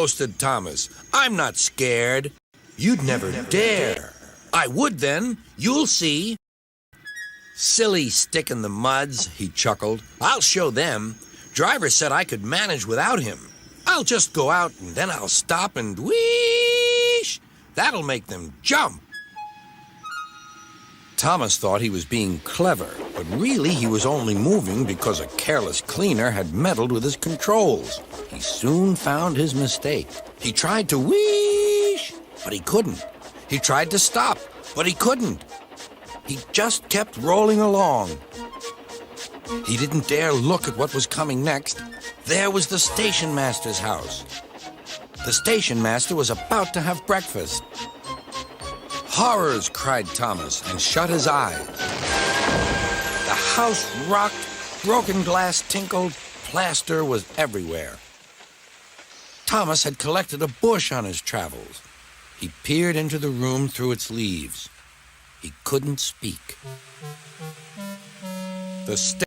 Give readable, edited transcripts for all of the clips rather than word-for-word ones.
boasted Thomas. I'm not scared. You'd never dare. I would then. You'll see. Silly stick in the muds, he chuckled. I'll show them. Driver said I could manage without him. I'll just go out and then I'll stop and wheesh. That'll make them jump. Thomas thought he was being clever, but really he was only moving because a careless cleaner had meddled with his controls. He soon found his mistake. He tried to wheesh, but he couldn't. He tried to stop, but he couldn't. He just kept rolling along. He didn't dare look at what was coming next. There was the station master's house. The station master was about to have breakfast. Horrors, cried Thomas, and shut his eyes. The house rocked, broken glass tinkled, plaster was everywhere. Thomas had collected a bush on his travels. He peered into the room through its leaves. He couldn't speak. The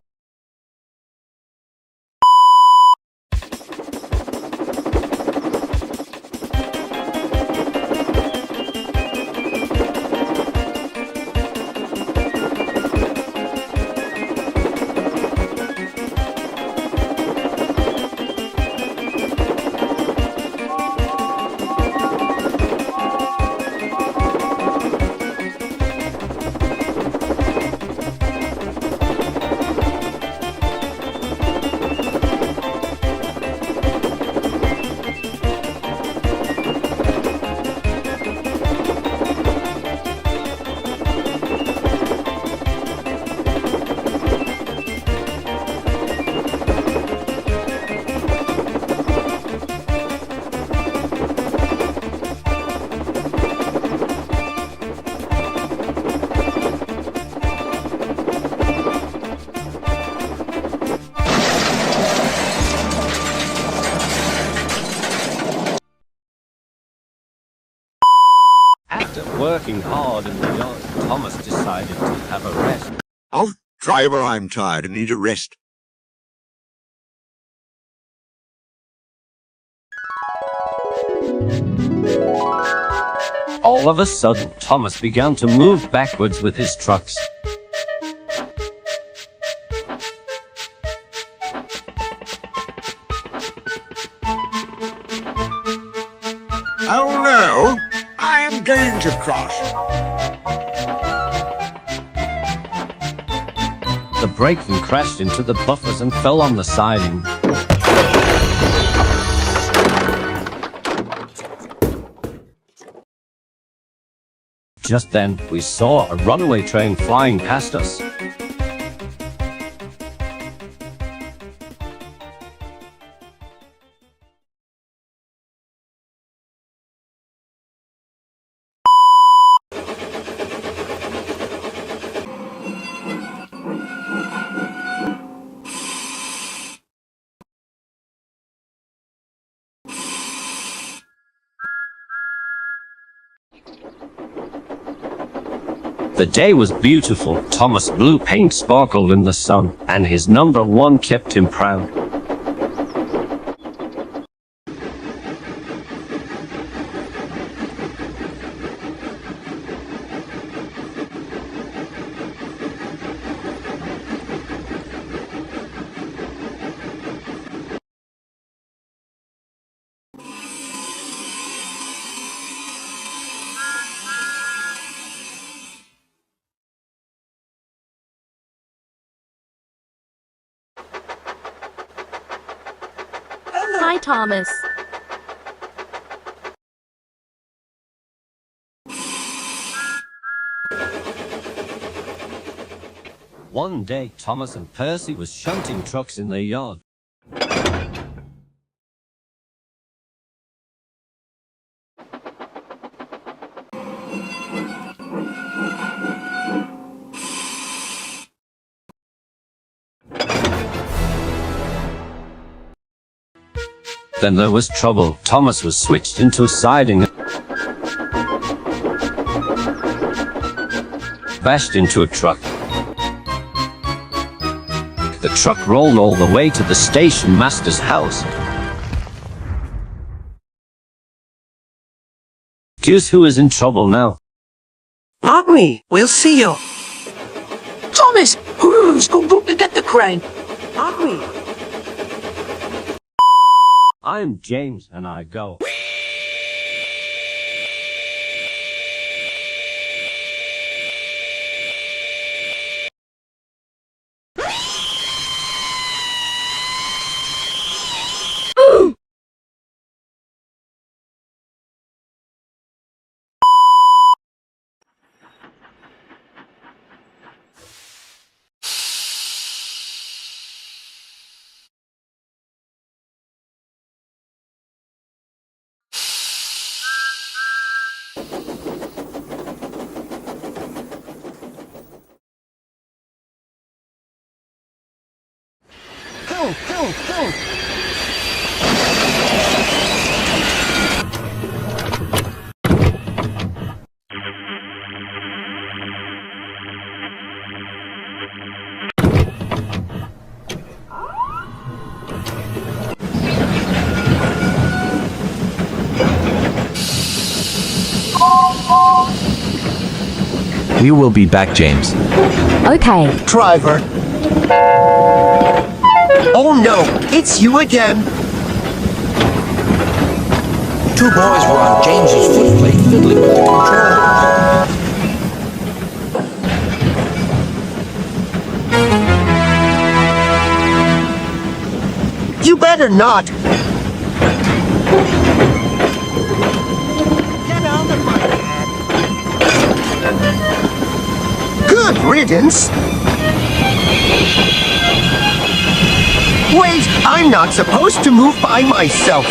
After working hard in the yard, Thomas decided to have a rest. Oh, driver, I'm tired and need a rest. All of a sudden, Thomas began to move backwards with his trucks. Oh no, I am going to cross. The brakeman crashed into the buffers and fell on the siding. Just then, we saw a runaway train flying past us. The day was beautiful. Thomas' blue paint sparkled in the sun, and his number 1 kept him proud. Hi, Thomas. One day, Thomas and Percy was shunting trucks in their yard. Then there was trouble. Thomas was switched into siding, bashed into a truck. The truck rolled all the way to the station master's house. Guess who is in trouble now? Not me. We'll see you. Thomas, who's going to get the crane? Not me. I'm James, and I go. We will be back, James. Okay. Driver. Oh no, it's you again. 2 boys were on James's footplate fiddling with the controls. You better not. Get out of my head. Good riddance. Wait, I'm not supposed to move by myself.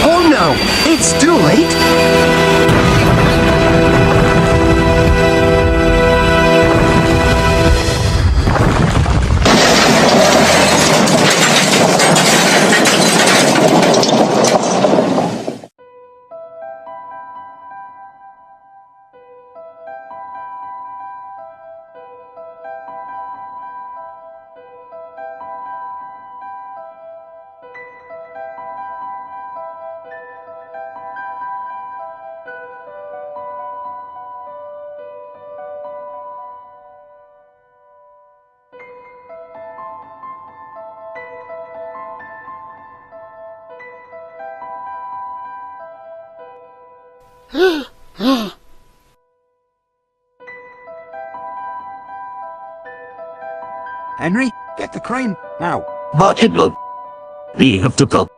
Oh no! It's too late! Henry, get the crane now. But it will. We have to go.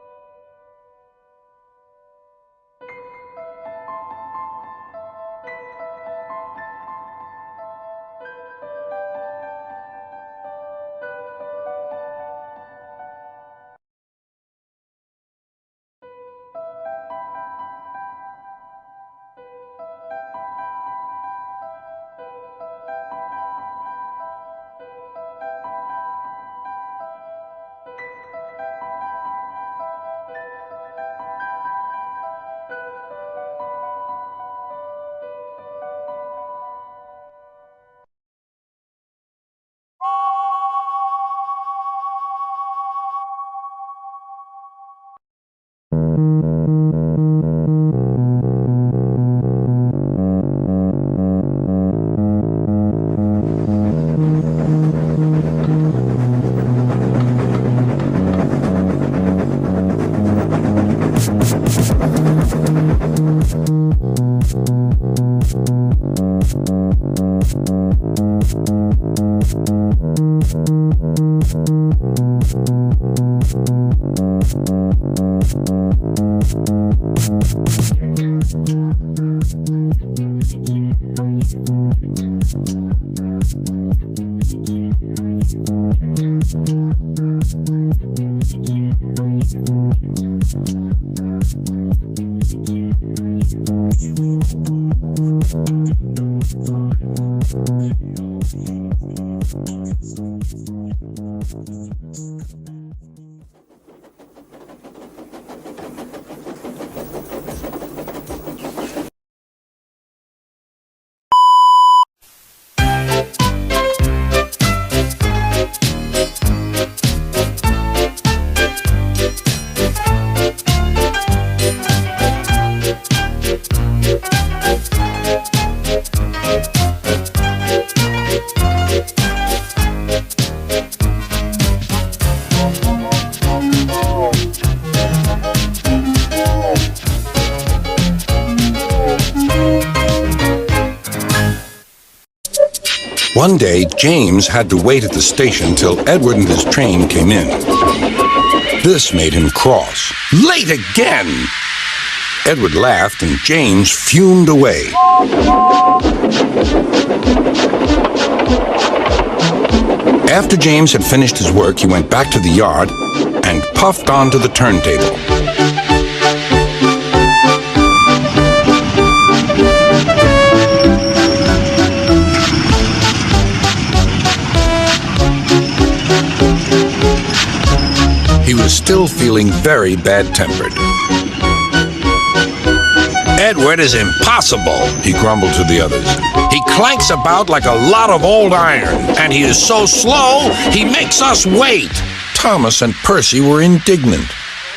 One day, James had to wait at the station till Edward and his train came in. This made him cross. Late again! Edward laughed and James fumed away. After James had finished his work, he went back to the yard and puffed onto the turntable. He was still feeling very bad-tempered. Edward is impossible, he grumbled to the others. He clanks about like a lot of old iron, and he is so slow, he makes us wait. Thomas and Percy were indignant.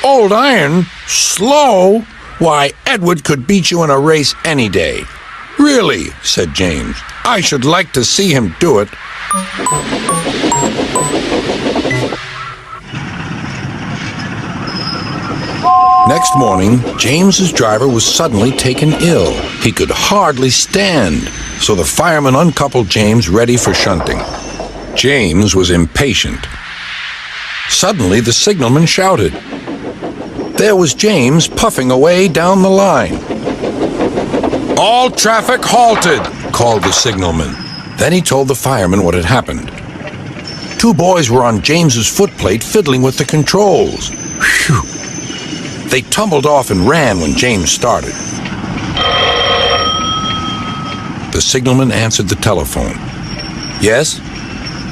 Old iron? Slow? Why, Edward could beat you in a race any day. Really, said James. I should like to see him do it. Next morning, James's driver was suddenly taken ill. He could hardly stand, so the fireman uncoupled James ready for shunting. James was impatient. Suddenly, the signalman shouted. There was James puffing away down the line. All traffic halted, called the signalman. Then he told the fireman what had happened. Two boys were on James's footplate fiddling with the controls. Phew! They tumbled off and ran when James started. The signalman answered the telephone. Yes?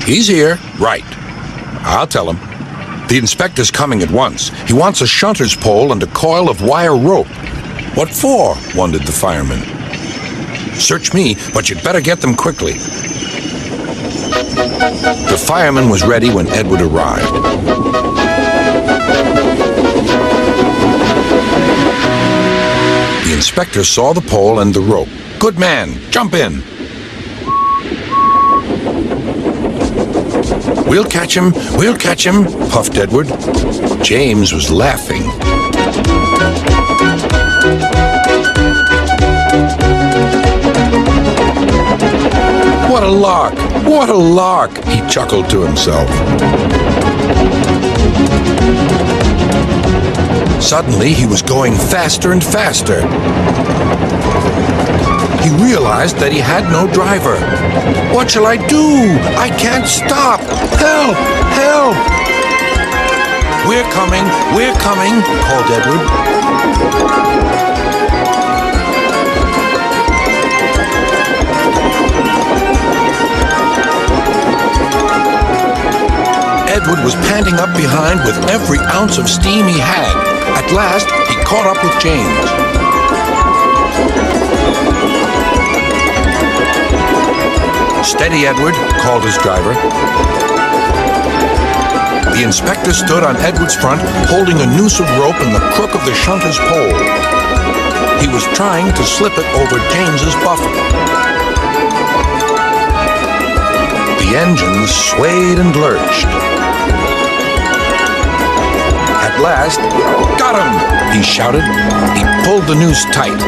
He's here. Right. I'll tell him. The inspector's coming at once. He wants a shunter's pole and a coil of wire rope. What for? Wondered the fireman. Search me, but you'd better get them quickly. The fireman was ready when Edward arrived. The inspector saw the pole and the rope. Good man, jump in. We'll catch him, puffed Edward. James was laughing. What a lark, he chuckled to himself. Suddenly, he was going faster and faster. He realized that he had no driver. What shall I do? I can't stop. Help! Help! We're coming, called Edward. Edward was panting up behind with every ounce of steam he had. At last, he caught up with James. Steady, Edward, called his driver. The inspector stood on Edward's front, holding a noose of rope in the crook of the shunter's pole. He was trying to slip it over James's buffer. The engines swayed and lurched. At last, got him, he shouted. He pulled the noose tight.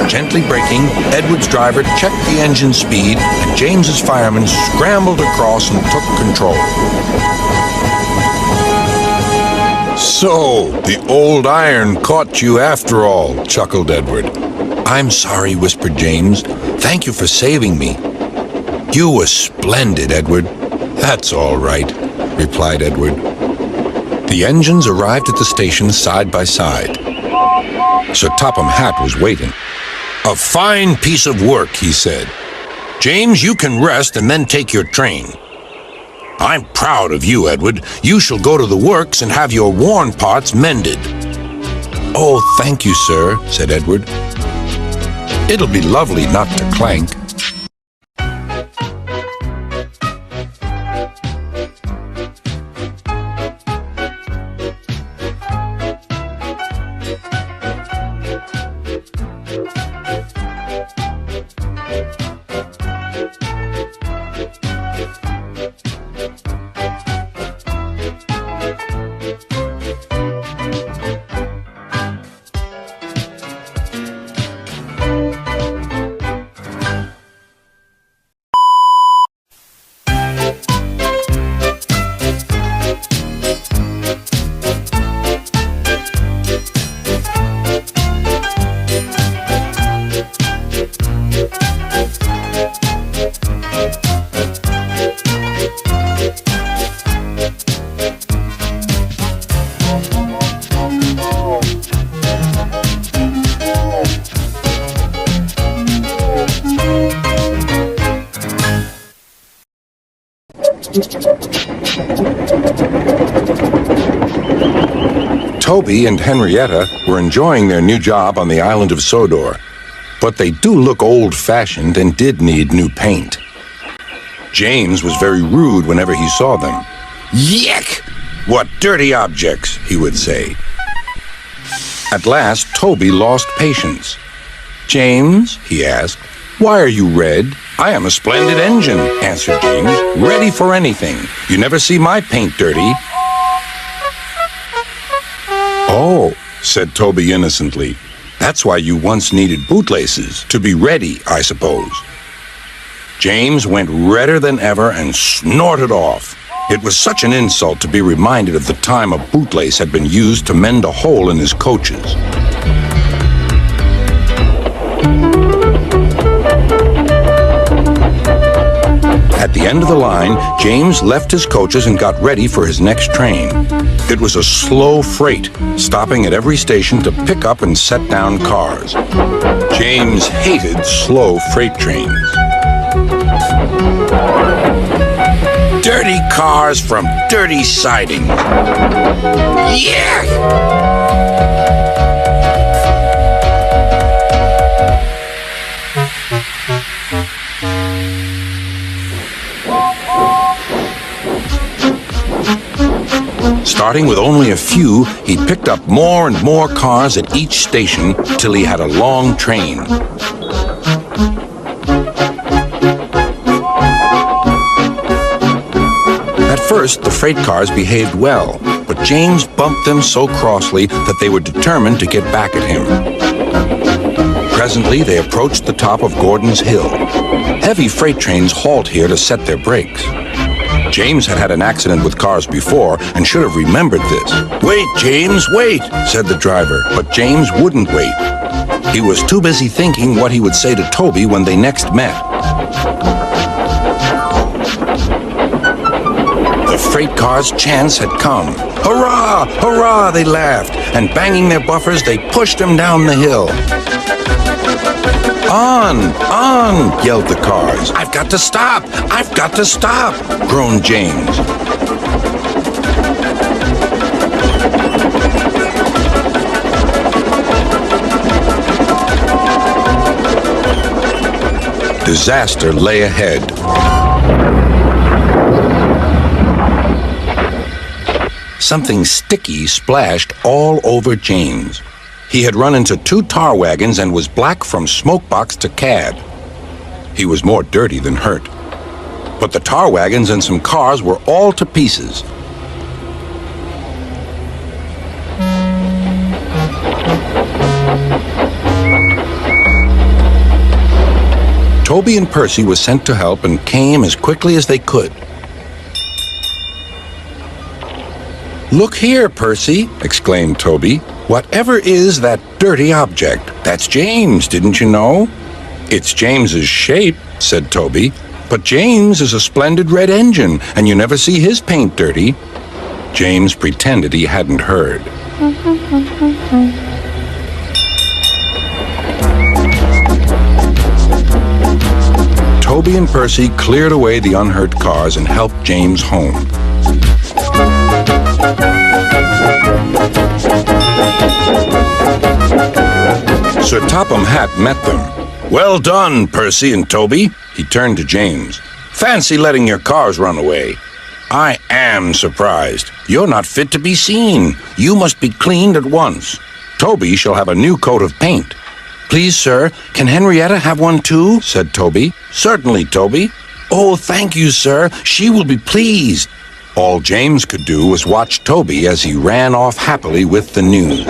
Gently braking, Edward's driver checked the engine speed, and James's fireman scrambled across and took control. So, the old iron caught you after all, chuckled Edward. I'm sorry, whispered James. Thank you for saving me. You were splendid, Edward. That's all right, replied Edward. The engines arrived at the station side by side. Sir Topham Hatt was waiting. A fine piece of work, he said. James, you can rest and then take your train. I'm proud of you, Edward. You shall go to the works and have your worn parts mended. Oh, thank you, sir, said Edward. It'll be lovely not to clank. Toby and Henrietta were enjoying their new job on the island of Sodor, but they do look old-fashioned and did need new paint. James was very rude whenever he saw them. Yuck! What dirty objects, he would say. At last, Toby lost patience. James, he asked, why are you red? I am a splendid engine, answered James, ready for anything. You never see my paint dirty. Oh, said Toby innocently. That's why you once needed bootlaces, to be ready, I suppose. James went redder than ever and snorted off. It was such an insult to be reminded of the time a bootlace had been used to mend a hole in his coaches. At the end of the line, James left his coaches and got ready for his next train. It was a slow freight, stopping at every station to pick up and set down cars. James hated slow freight trains. Dirty cars from dirty sidings. Yeah! Starting with only a few, he picked up more and more cars at each station till he had a long train. At first, the freight cars behaved well, but James bumped them so crossly that they were determined to get back at him. Presently, they approached the top of Gordon's Hill. Heavy freight trains halt here to set their brakes. James had had an accident with cars before and should have remembered this. Wait, James, wait, said the driver, but James wouldn't wait. He was too busy thinking what he would say to Toby when they next met. The freight car's chance had come. Hurrah! Hurrah! They laughed, and banging their buffers, they pushed him down the hill. On! On! Yelled the cars. I've got to stop! I've got to stop! Groaned James. Disaster lay ahead. Something sticky splashed all over James. He had run into 2 tar wagons and was black from smokebox to cab. He was more dirty than hurt. But the tar wagons and some cars were all to pieces. Toby and Percy were sent to help and came as quickly as they could. Look here, Percy, exclaimed Toby. Whatever is that dirty object? That's James, didn't you know? It's James's shape, said Toby. But James is a splendid red engine, and you never see his paint dirty. James pretended he hadn't heard. Toby and Percy cleared away the unhurt cars and helped James home. Sir Topham Hatt met them. Well done, Percy and Toby. He turned to James. Fancy letting your cars run away. I am surprised. You're not fit to be seen. You must be cleaned at once. Toby shall have a new coat of paint. Please, sir, can Henrietta have one too? Said Toby. Certainly, Toby. Oh, thank you, sir. She will be pleased. All James could do was watch Toby as he ran off happily with the news.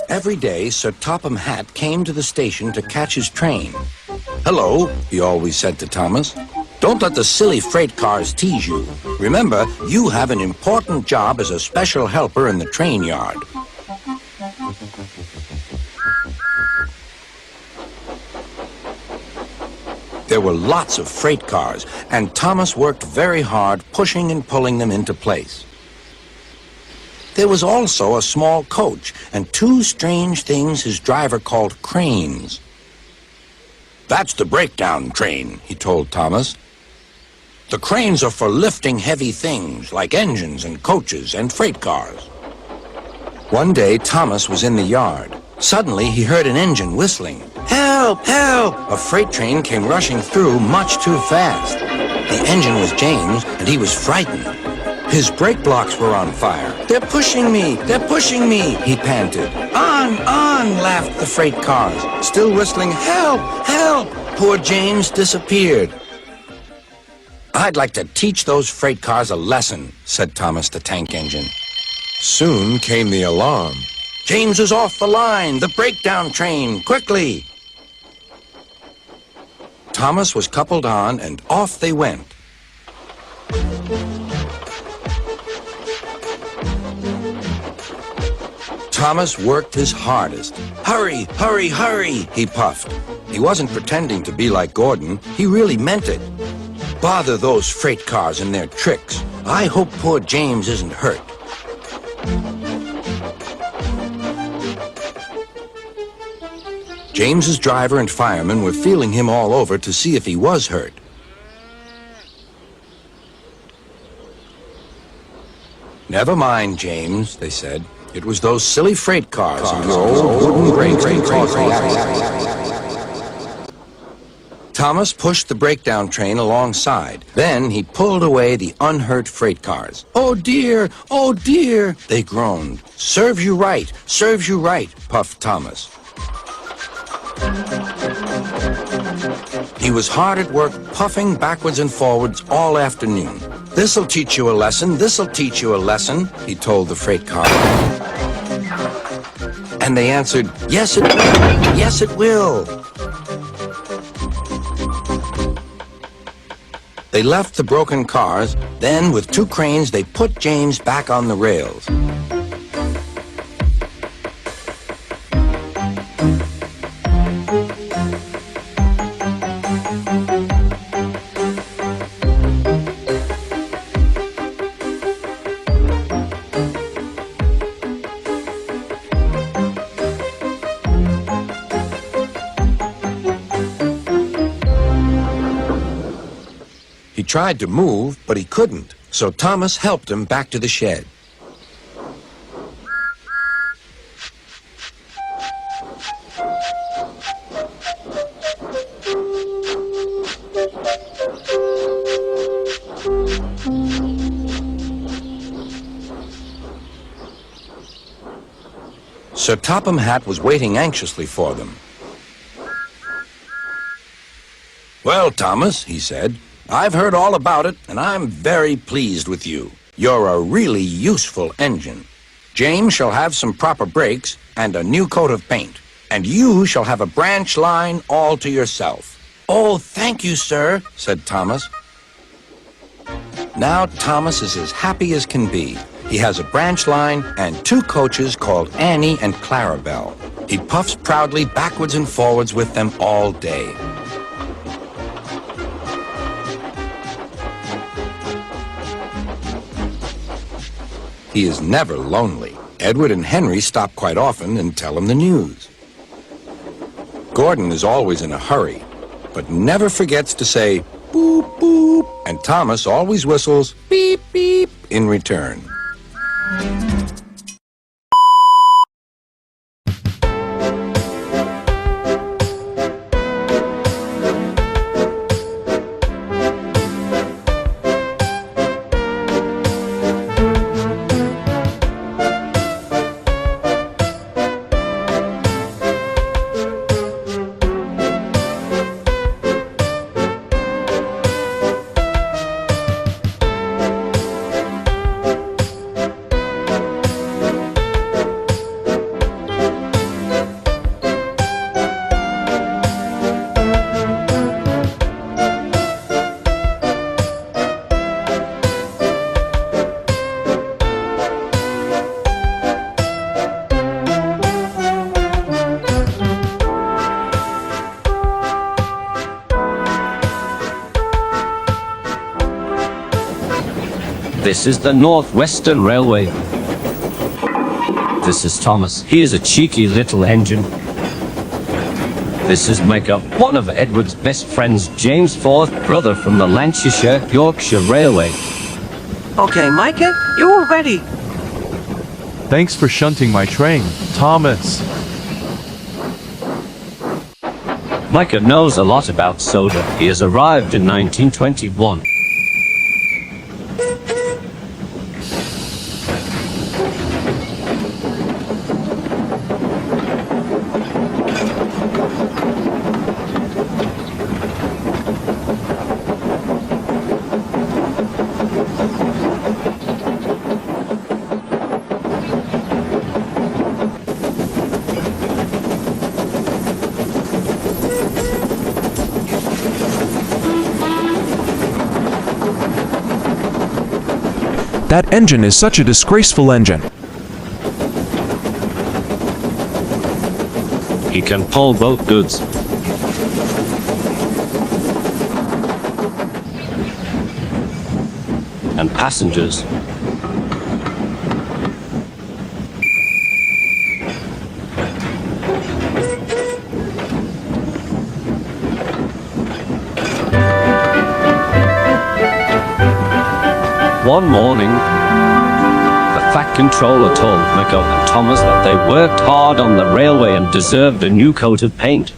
Every day, Sir Topham Hatt came to the station to catch his train. "Hello," he always said to Thomas. "Don't let the silly freight cars tease you. Remember, you have an important job as a special helper in the train yard." There were lots of freight cars, and Thomas worked very hard pushing and pulling them into place. There was also a small coach and two strange things his driver called cranes. "That's the breakdown train," he told Thomas. "The cranes are for lifting heavy things like engines and coaches and freight cars." One day, Thomas was in the yard. Suddenly, he heard an engine whistling. "Help! Help!" A freight train came rushing through much too fast. The engine was James, and he was frightened. His brake blocks were on fire. "They're pushing me! They're pushing me!" he panted. "On! On!" laughed the freight cars, still whistling, "Help! Help!" Poor James disappeared. "I'd like to teach those freight cars a lesson," said Thomas the tank engine. Soon came the alarm. "James is off the line! The breakdown train! Quickly!" Thomas was coupled on, and off they went. Thomas worked his hardest. "Hurry, hurry, hurry," he puffed. He wasn't pretending to be like Gordon. He really meant it. "Bother those freight cars and their tricks. I hope poor James isn't hurt." James's driver and firemen were feeling him all over to see if he was hurt. "Never mind, James," they said. "It was those silly freight cars and your old wooden brakes that caused the accident." Thomas pushed the breakdown train alongside. Then he pulled away the unhurt freight cars. "Oh dear! Oh dear!" they groaned. "Serves you right! Serves you right!" puffed Thomas. He was hard at work, puffing backwards and forwards all afternoon. "This'll teach you a lesson, this'll teach you a lesson," he told the freight car. And they answered, "Yes, it will, yes, it will." They left the broken cars, then with two cranes they put James back on the rails. He tried to move, but he couldn't, so Thomas helped him back to the shed. Sir Topham Hatt was waiting anxiously for them. "Well, Thomas," he said, "I've heard all about it, and I'm very pleased with you. You're a really useful engine. James shall have some proper brakes and a new coat of paint, and you shall have a branch line all to yourself." "Oh, thank you, sir," said Thomas. Now Thomas is as happy as can be. He has a branch line and 2 coaches called Annie and Clarabelle. He puffs proudly backwards and forwards with them all day. He is never lonely. Edward and Henry stop quite often and tell him the news. Gordon is always in a hurry, but never forgets to say boop, boop, and Thomas always whistles beep, beep in return. This is the Northwestern Railway. This is Thomas. He is a cheeky little engine. This is Micah, one of Edward's best friends, James' 4th brother from the Lancashire Yorkshire Railway. Okay, Micah, you're ready. Thanks for shunting my train, Thomas. Micah knows a lot about Sodor. He has arrived in 1921. That engine is such a disgraceful engine. He can pull both goods and passengers. One morning, the Fat Controller told Micah and Thomas that they worked hard on the railway and deserved a new coat of paint.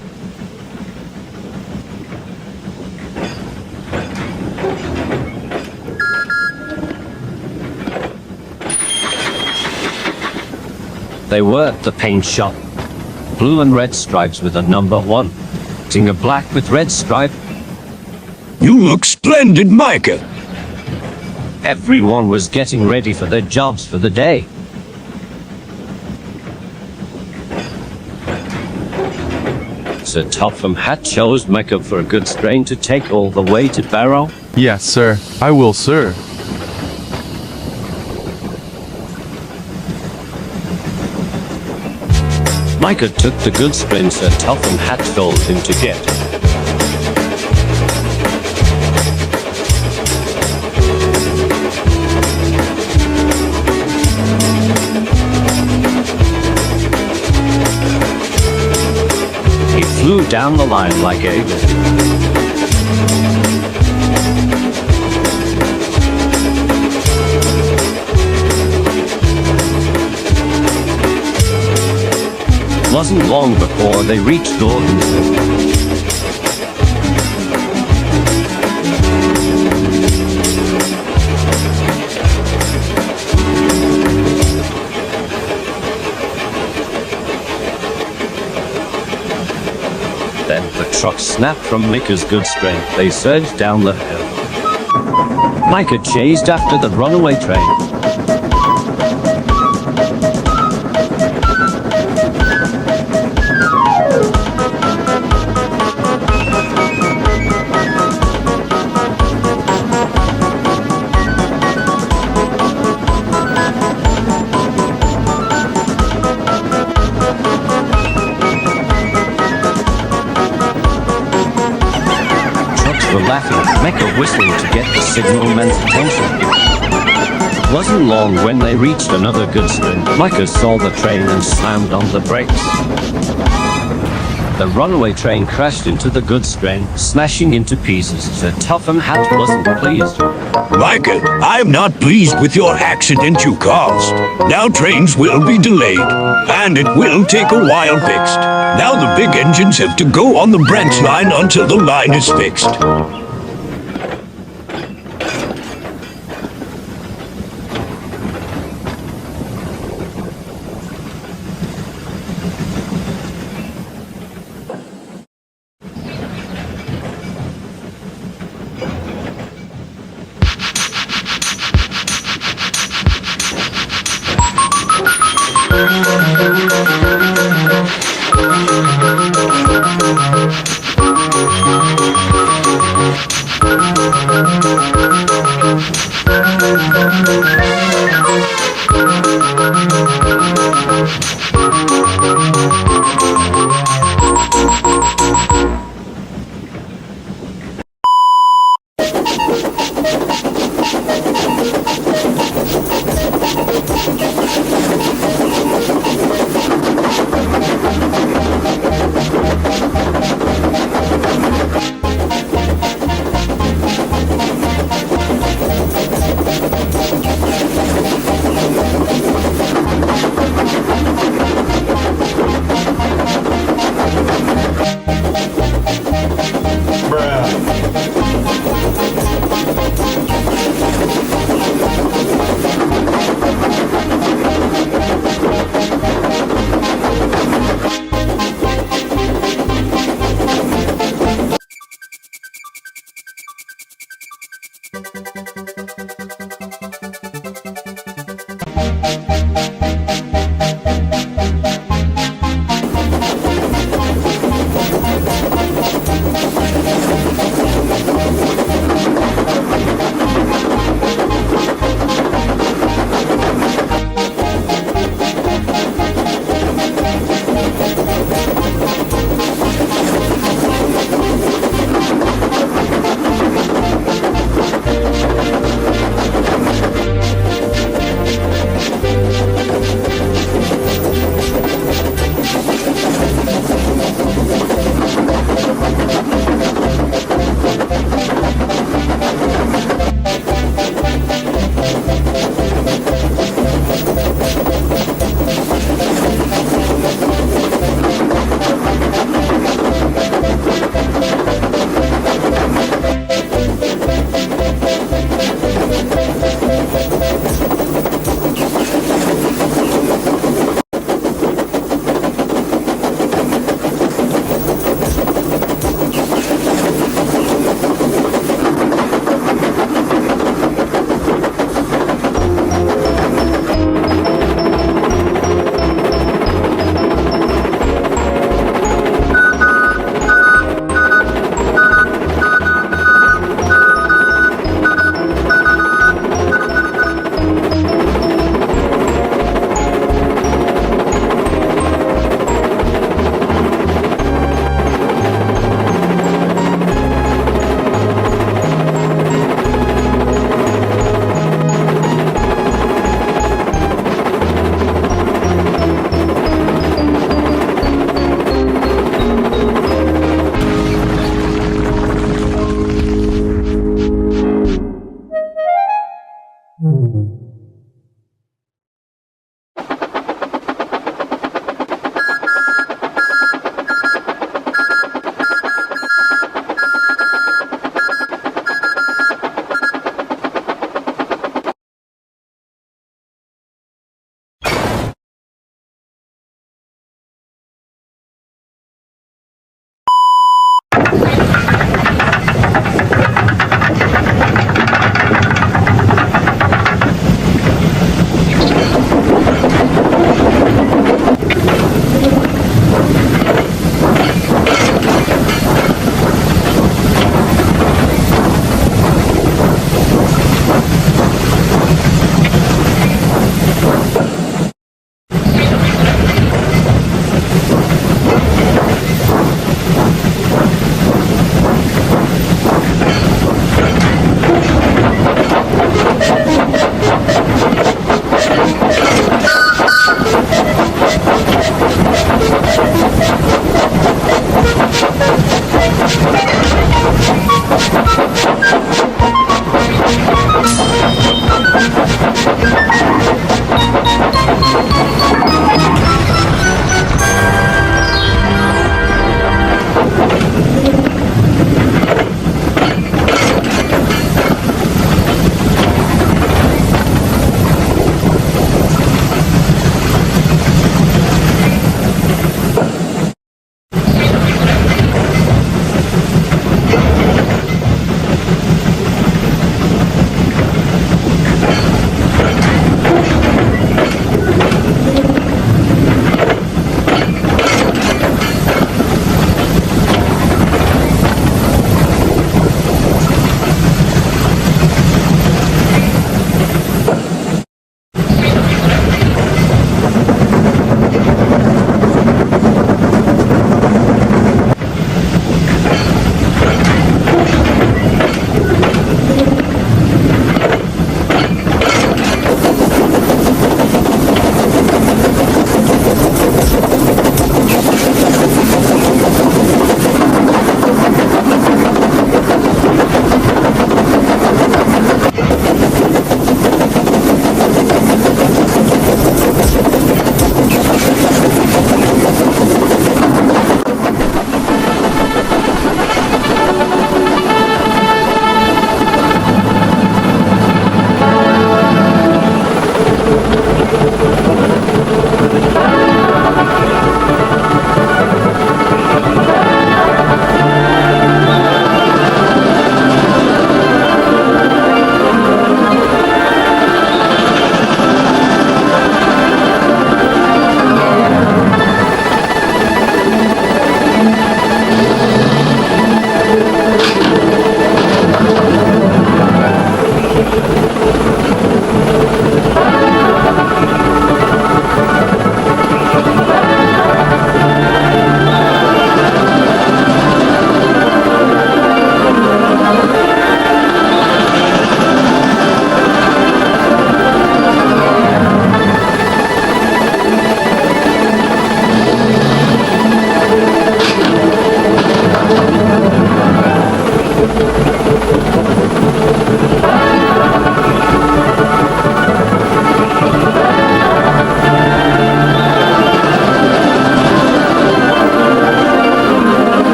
They were at the paint shop. Blue and red stripes with a number 1. Ting a black with red stripe. You look splendid, Micah. Everyone was getting ready for their jobs for the day. Sir Topham Hatt chose Micah for a good strain to take all the way to Barrow. Yes, sir. I will, sir. Micah took the goods train Sir Topham Hatt told him to get. He flew down the line like an eagle. Wasn't long before they reached Gordonsville. Then the truck snapped from Micah's goods train. They surged down the hill. Micah chased after the runaway train. whistling to get the signalman's attention. It wasn't long when they reached another goods train. Micah saw the train and slammed on the brakes. The runaway train crashed into the goods train, smashing into pieces. The Topham Hat wasn't pleased. Micah, I'm not pleased with your accident you caused. Now trains will be delayed, and it will take a while fixed. Now the big engines have to go on the branch line until the line is fixed.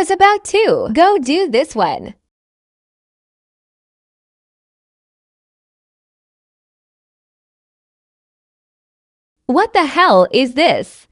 was about to. Go do this one. What the hell is this?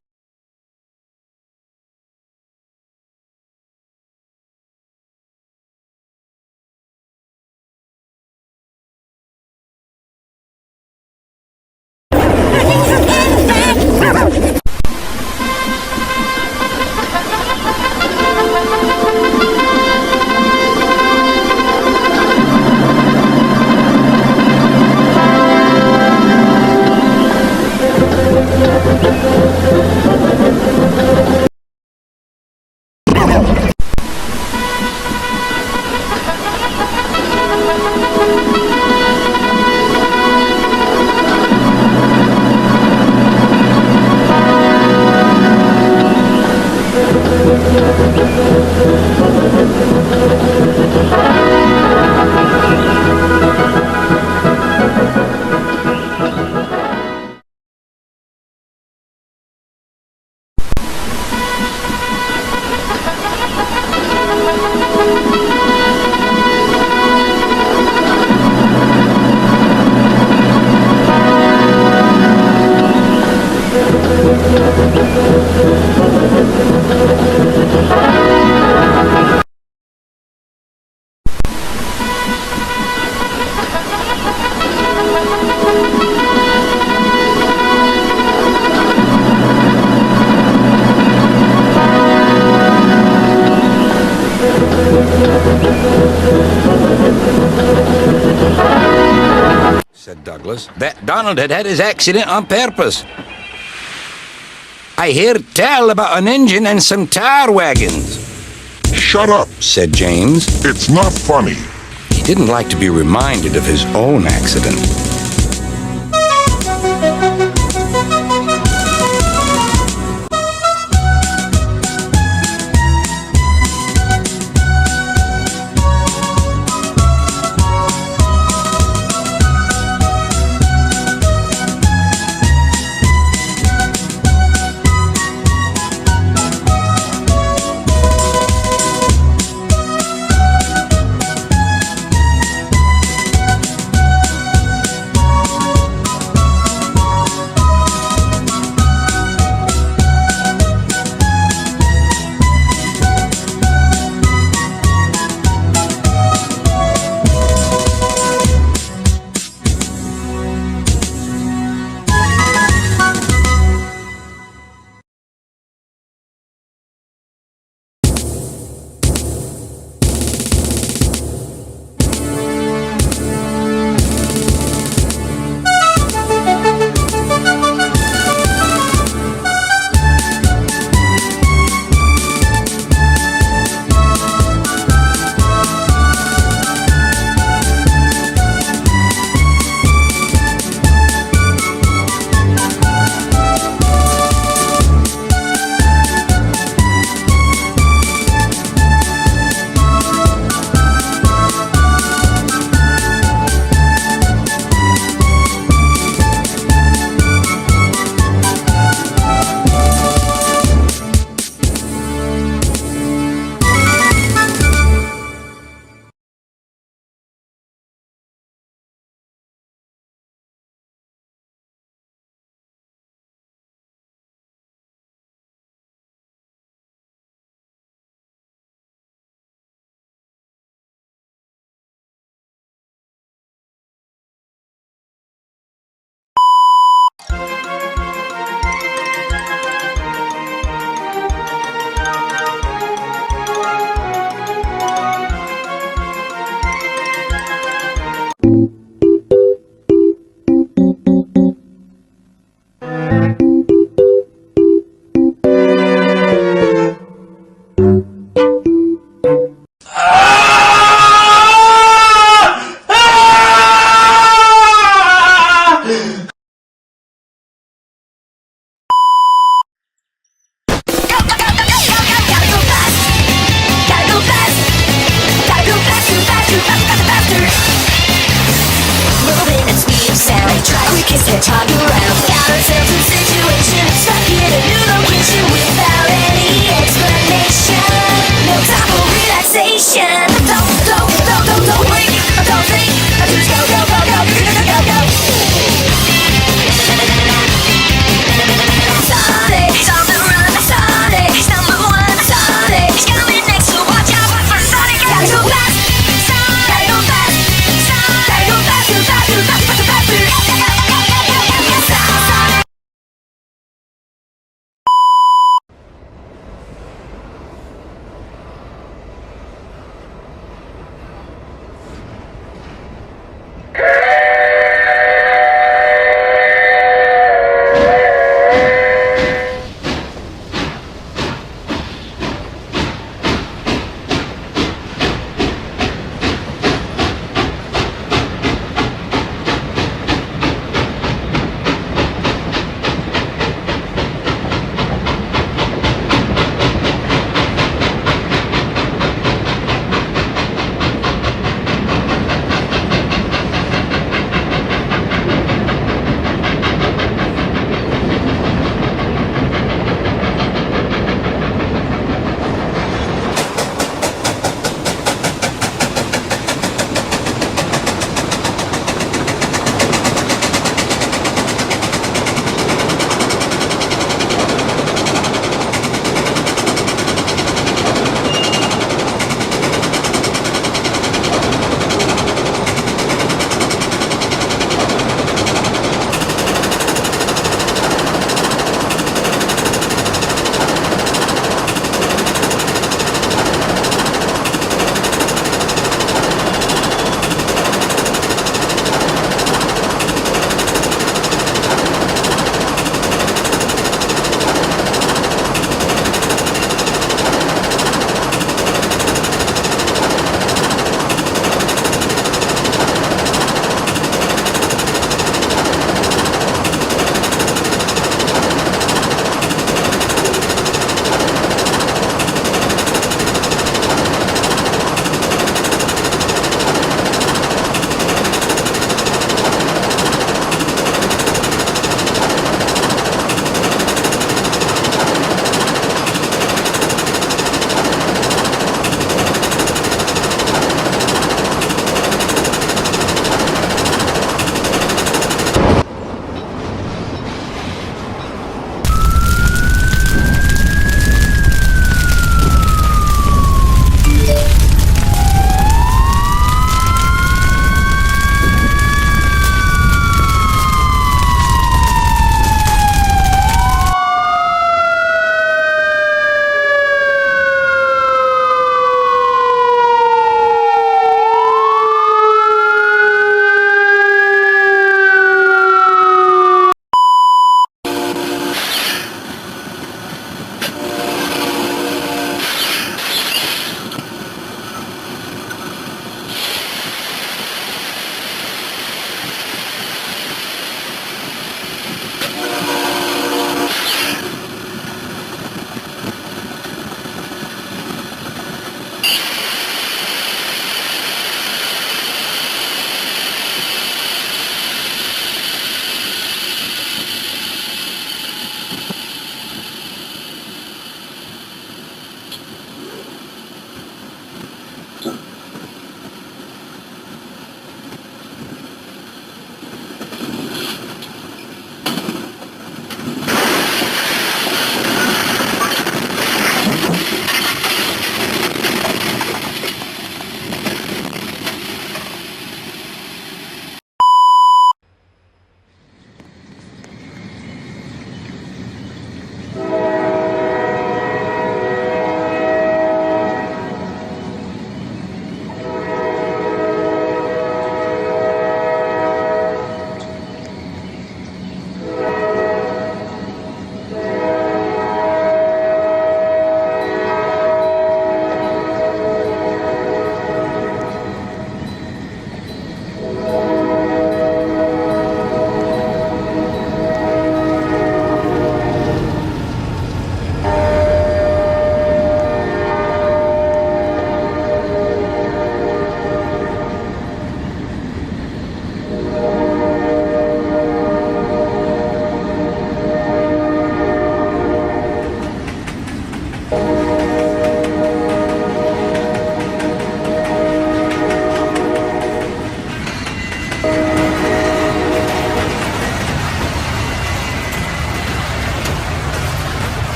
Said Douglas. That Donald had had his accident on purpose. I hear tell about an engine and some tar wagons. Shut up, Said James. it's not funny. He didn't like to be reminded of his own accident.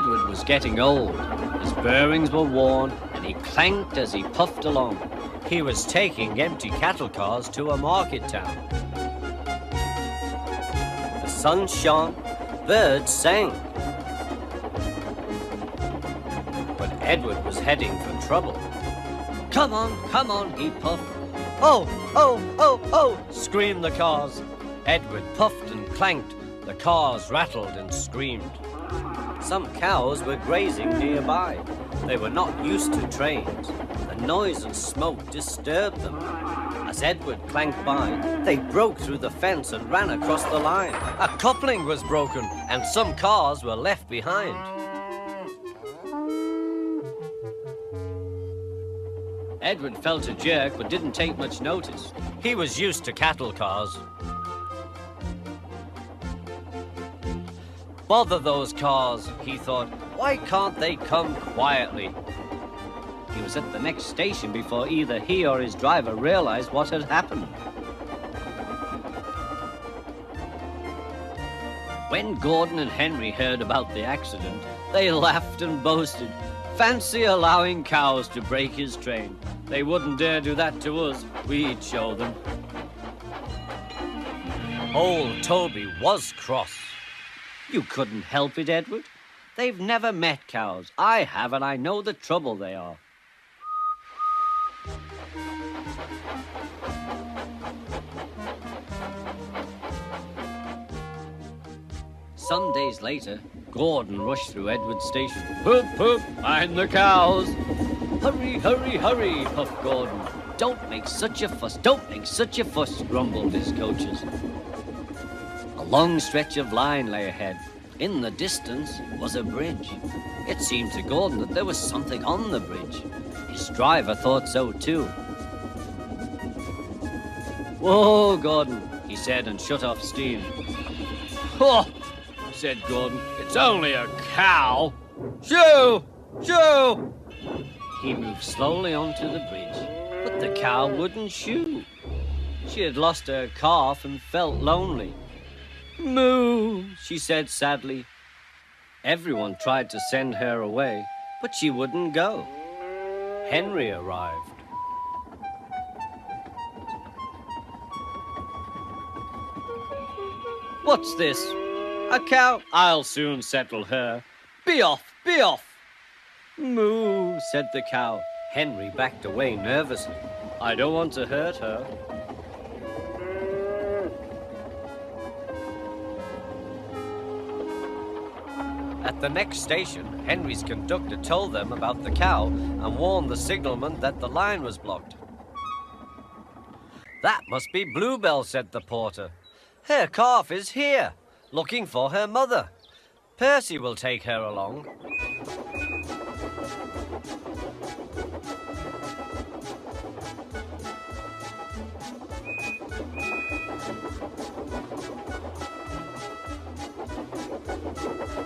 Edward was getting old. His bearings were worn, and he clanked as he puffed along. He was taking empty cattle cars to a market town. The sun shone, birds sang. But Edward was heading for trouble. Come on, he puffed. Oh, oh, oh, oh, screamed the cars. Edward puffed and clanked. The cars rattled and screamed. Some cows were grazing nearby. They were not used to trains. The noise and smoke disturbed them. As Edward clanked by, they broke through the fence and ran across the line. A coupling was broken, and some cars were left behind. Edward felt a jerk but didn't take much notice. He was used to cattle cars. Bother those cars, he thought. Why can't they come quietly? He was at the next station before either he or his driver realized what had happened. When Gordon and Henry heard about the accident, they laughed and boasted. Fancy allowing cows to break his train. They wouldn't dare do that to us. We'd show them. Old Toby was cross. You couldn't help it, Edward. They've never met cows. I have, and I know the trouble they are. Some days later, Gordon rushed through Edward's station. Poop, poop, mind the cows. Hurry, hurry, hurry, puffed Gordon. Don't make such a fuss, don't make such a fuss, grumbled his coaches. A long stretch of line lay ahead. In the distance was a bridge. It seemed to Gordon that there was something on the bridge. His driver thought so too. Whoa, Gordon, he said and shut off steam. Oh, said Gordon, it's only a cow. Shoo! Shoo! He moved slowly onto the bridge, but the cow wouldn't shoo. She had lost her calf and felt lonely. Moo, she said sadly. Everyone tried to send her away, but she wouldn't go. Henry arrived. What's this? A cow? I'll soon settle her. Be off, be off. Moo, said the cow. Henry backed away nervously. I don't want to hurt her. At the next station, Henry's conductor told them about the cow and warned the signalman that the line was blocked. That must be Bluebell, said the porter. Her calf is here, looking for her mother. Percy will take her along.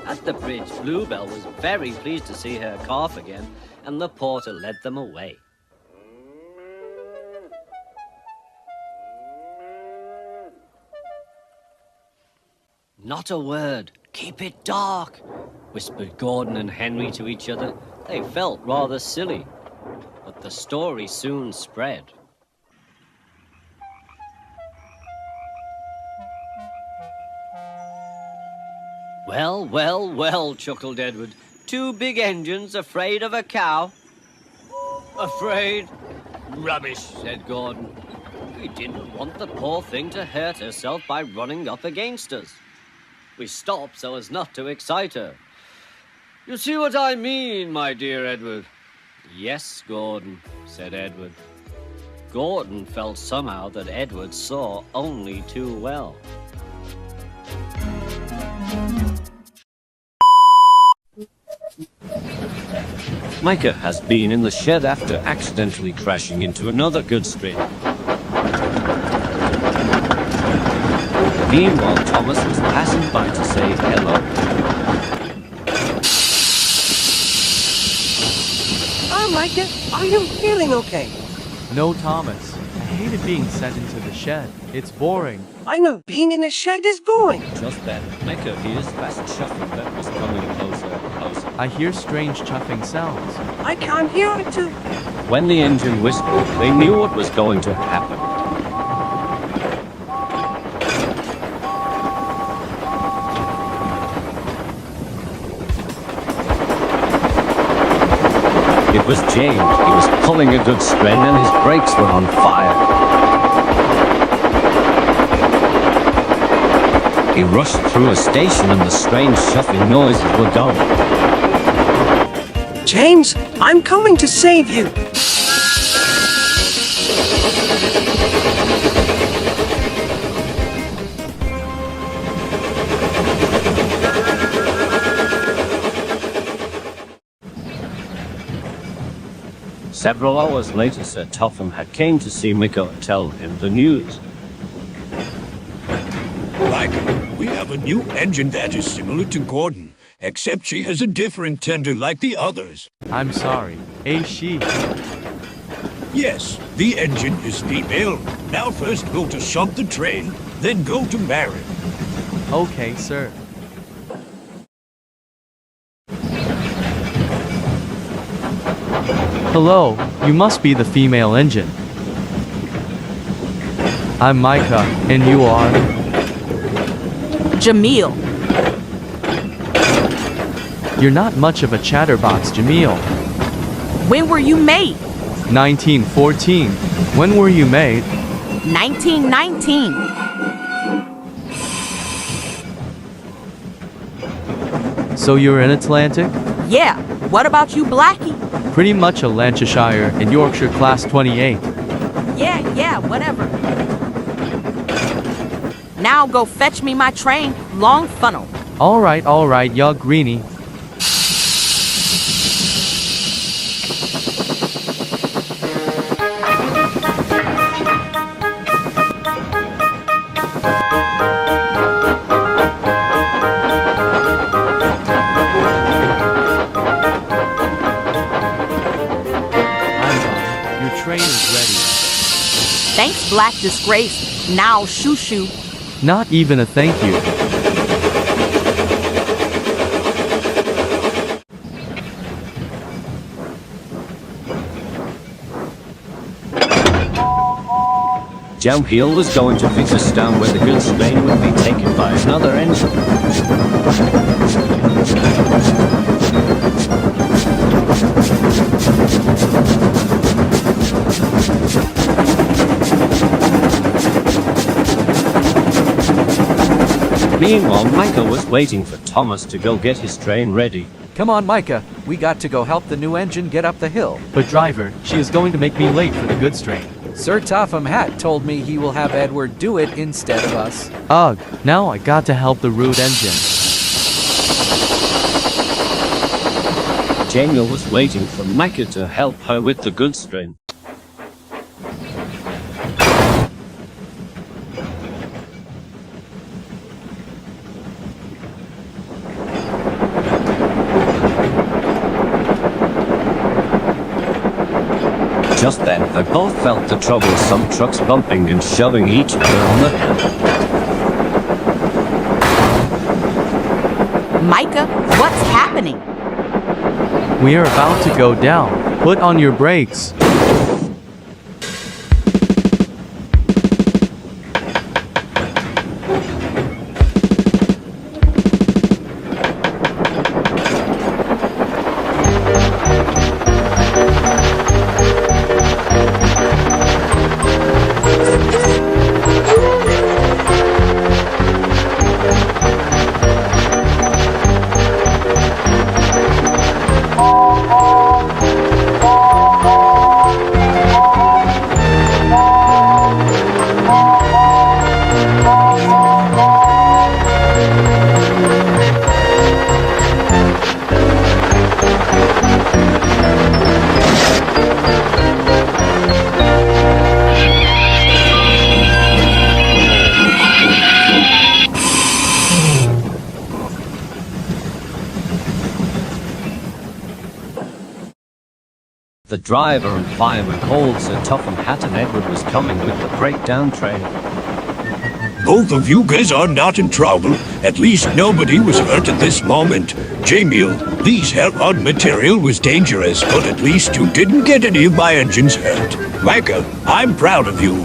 At the bridge, Bluebell was very pleased to see her calf again, and the porter led them away. Not a word. Keep it dark, whispered Gordon and Henry to each other. They felt rather silly, but the story soon spread. Well, well, well, chuckled Edward. Two big engines afraid of a cow? Afraid? Rubbish, said Gordon. We didn't want the poor thing to hurt herself by running up against us. We stopped so as not to excite her. You see what I mean, my dear Edward? Yes, Gordon, said Edward. Gordon felt somehow that Edward saw only too well. Micah has been in the shed after accidentally crashing into another goods train. Meanwhile, Thomas was passing by to say hello. Oh, Micah, are you feeling okay? No, Thomas. I hated being sent into the shed. It's boring. I know being in a shed is boring. Just then, Micah hears fast shuffling that was coming closer and closer. I hear strange chuffing sounds. I can't hear it too. When the engine whistled, they knew what was going to happen. It was James. He was pulling a good string and his brakes were on fire. He rushed through a station and the strange shuffling noises were gone. James, I'm coming to save you. Several hours later, Sir Topham had came to see Miko and tell him the news. Micah, we have a new engine that is similar to Gordon, except she has a different tender like the others. I'm sorry. A she. Yes, the engine is female. Now first go to shop the train, then go to marry. Okay, sir. Hello, you must be the female engine. I'm Micah, and you are? Jamil. You're not much of a chatterbox, Jamil. When were you made? 1914. When were you made? 1919. So you're in Atlantic? Yeah. What about you, Blackie? Pretty much a Lancashire and Yorkshire class 28. Yeah, whatever. Now go fetch me my train, Long Funnel. Alright, ya greenie. Thanks, Black Disgrace. Now, shoo-shoo. Not even a thank you. Jamhiel was going to fix us down where the goods train would be taken by another engine. Meanwhile, Micah was waiting for Thomas to go get his train ready. Come on, Micah. We got to go help the new engine get up the hill. But driver, she is going to make me late for the goods train. Sir Topham Hatt told me he will have Edward do it instead of us. Ugh, now I got to help the rude engine. Jamil was waiting for Micah to help her with the goods train. Just then, they both felt the troublesome trucks bumping and shoving each other on the hill. Micah, what's happening? We are about to go down. Put on your brakes. The driver and fireman called Sir Topham Hatt and Edward was coming with the breakdown train. both of you guys are not in trouble. At least nobody was hurt at this moment. Jamil, these hell-on material was dangerous, but at least you didn't get any of my engines hurt. Michael, I'm proud of you.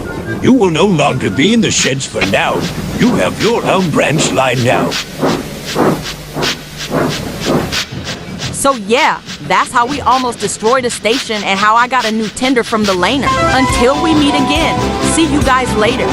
You will no longer be in the sheds for now. You have your own branch line now. So yeah, that's how we almost destroyed a station and how I got a new tender from the laner. Until we meet again. See you guys later.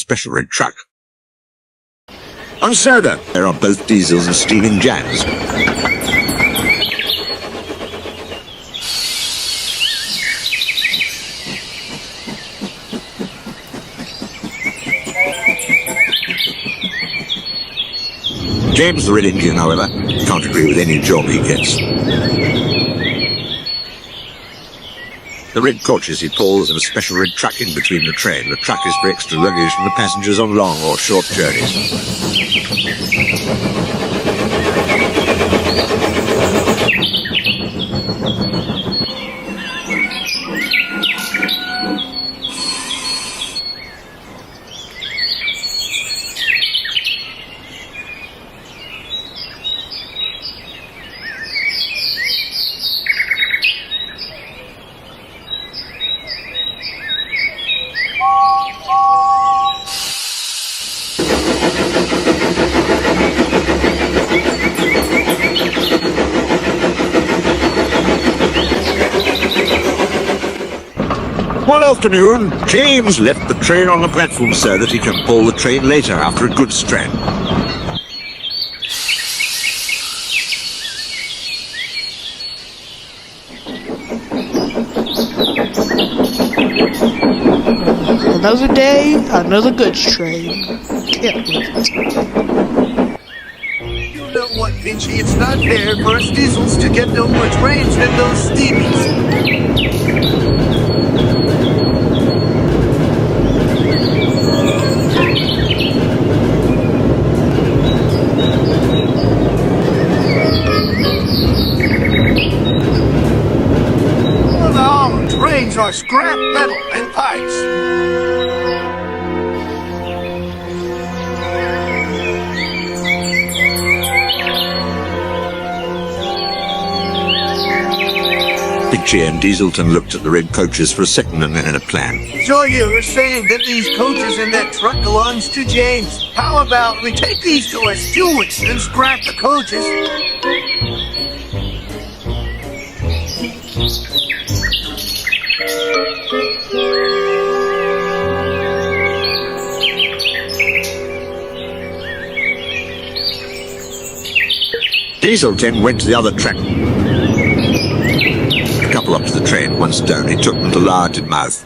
special red truck. On Sodor, there are both diesels and steaming jams. James, the Red Indian, however, can't agree with any job he gets. The red coaches he pulls and a special red truck in between the train. The truck is for extra luggage from the passengers on long or short journeys. One afternoon, James left the train on the platform so that he can pull the train later after a good strain. Another day, another goods train. Can't believe it. You know what, Pinchy? It's not fair for us diesels to get no more trains than those steamies. Trains are scrap metal and pipes. Pinchy and Dieselton looked at the red coaches for a second and then had a plan. So you were saying that these coaches and that truck belongs to James. How about we take these to a stewardess and scrap the coaches? Dieselton went to the other track. A couple up to the train. Once down, he took them to Large Mouth.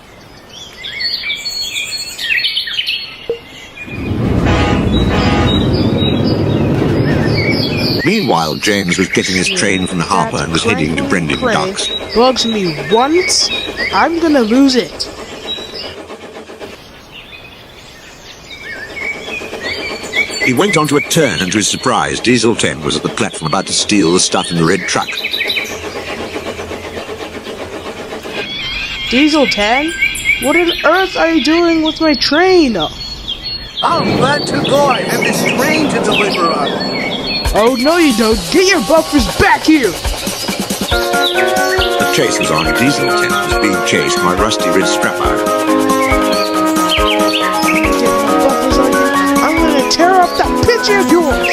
Meanwhile, James was getting his train from the harbour and was heading to Brendan Docks. Bugs me once, I'm gonna lose it. He went onto a turn, and to his surprise, Diesel 10 was at the platform about to steal the stuff in the red truck. Diesel 10? What on earth are you doing with my train? I'm glad to go. I have this train to deliver on. Oh, no you don't. Get your buffers back here! The chase was on. Diesel 10 was being chased by Rusty Red Strapper. Tear up that picture of yours!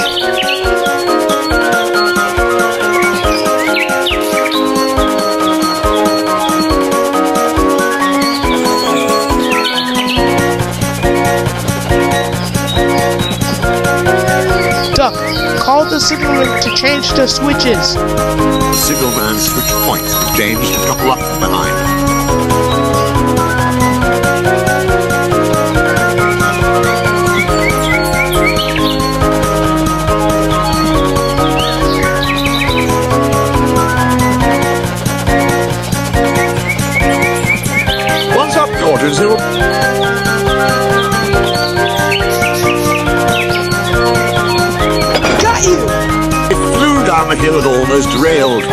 Duck, call the signalman to change the switches. The signalman switched points and James to couple up from behind. Zero. Got you! It flew down the hill and almost derailed.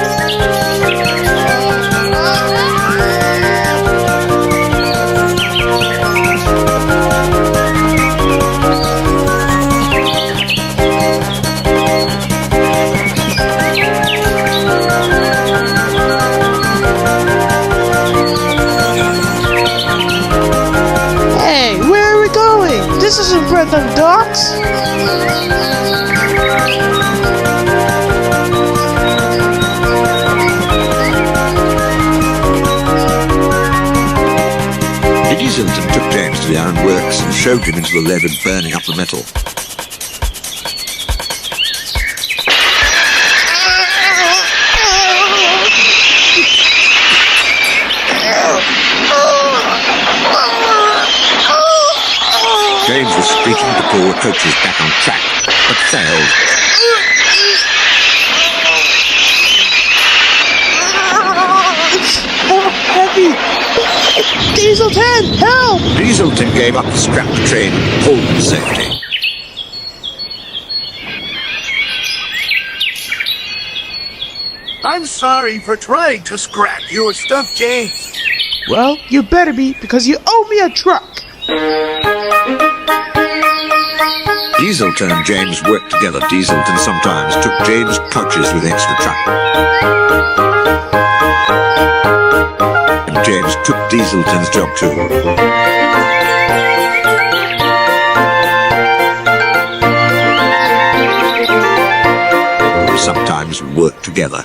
This isn't Brendan Docks. Dieselton took James to the ironworks and shoved him into the lead, burning up the metal. James was streaking to pull the coaches back on track, but failed. Oh, heavy! Dieselton, help! Dieselton gave up to scrap the train and pulled to safety. I'm sorry for trying to scrap your stuff, James. Well, you better be, because you owe me a truck. Dieselton and James worked together. Dieselton sometimes took James' coaches with extra truck. And James took Dieselton's job too. Sometimes worked together.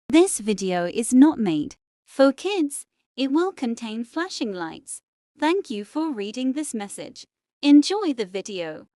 This video is not made for kids. It will contain flashing lights. Thank you for reading this message. Enjoy the video.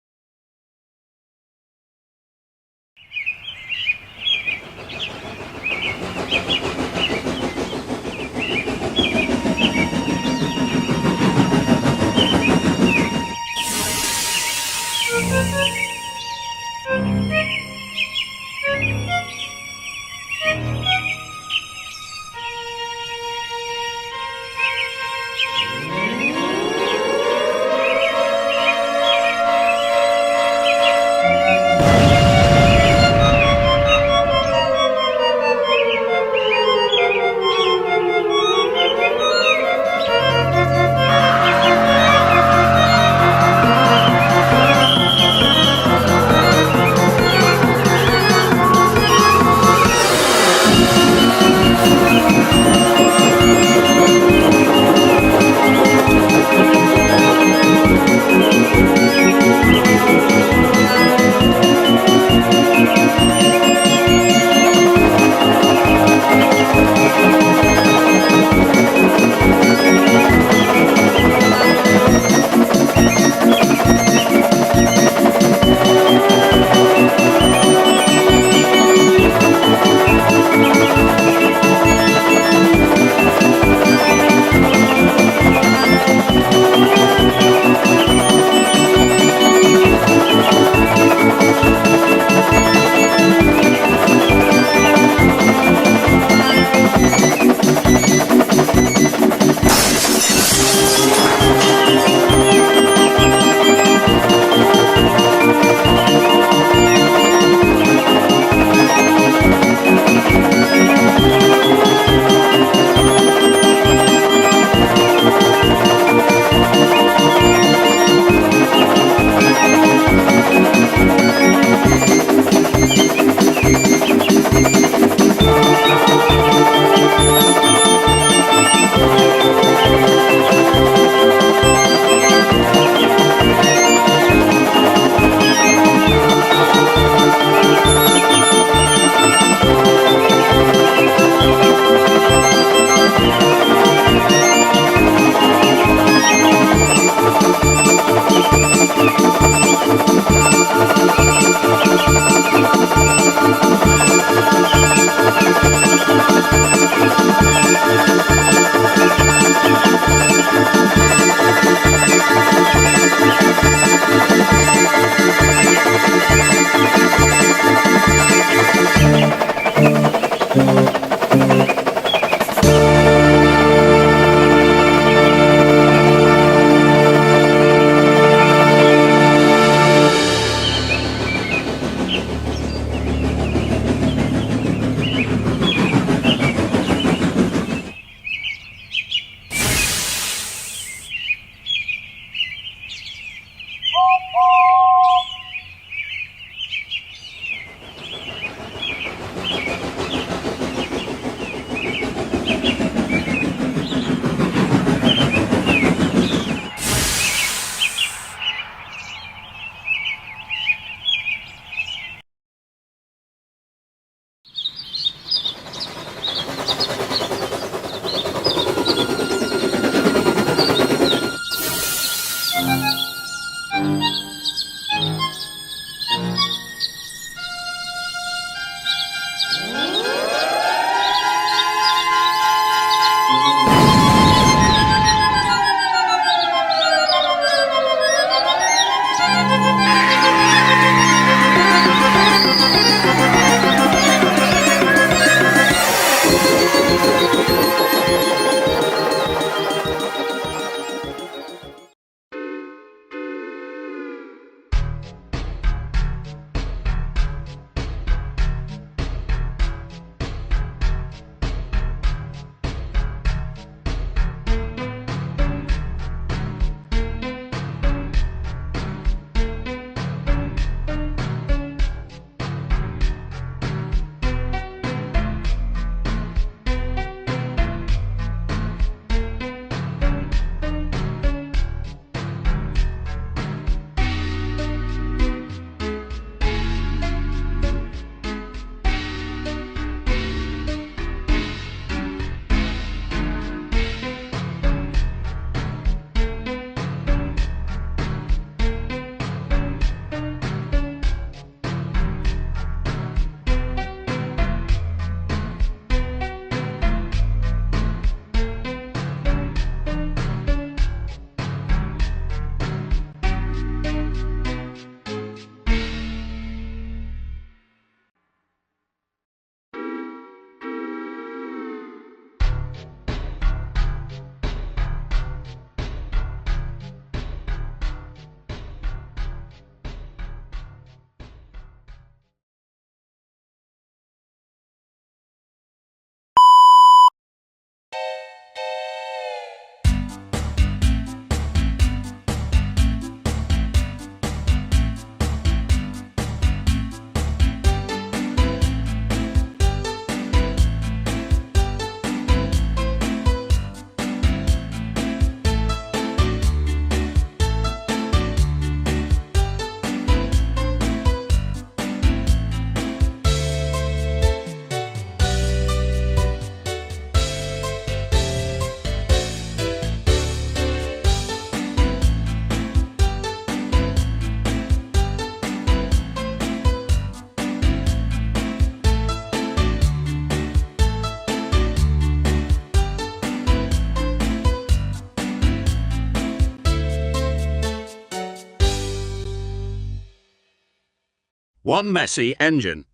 One messy engine.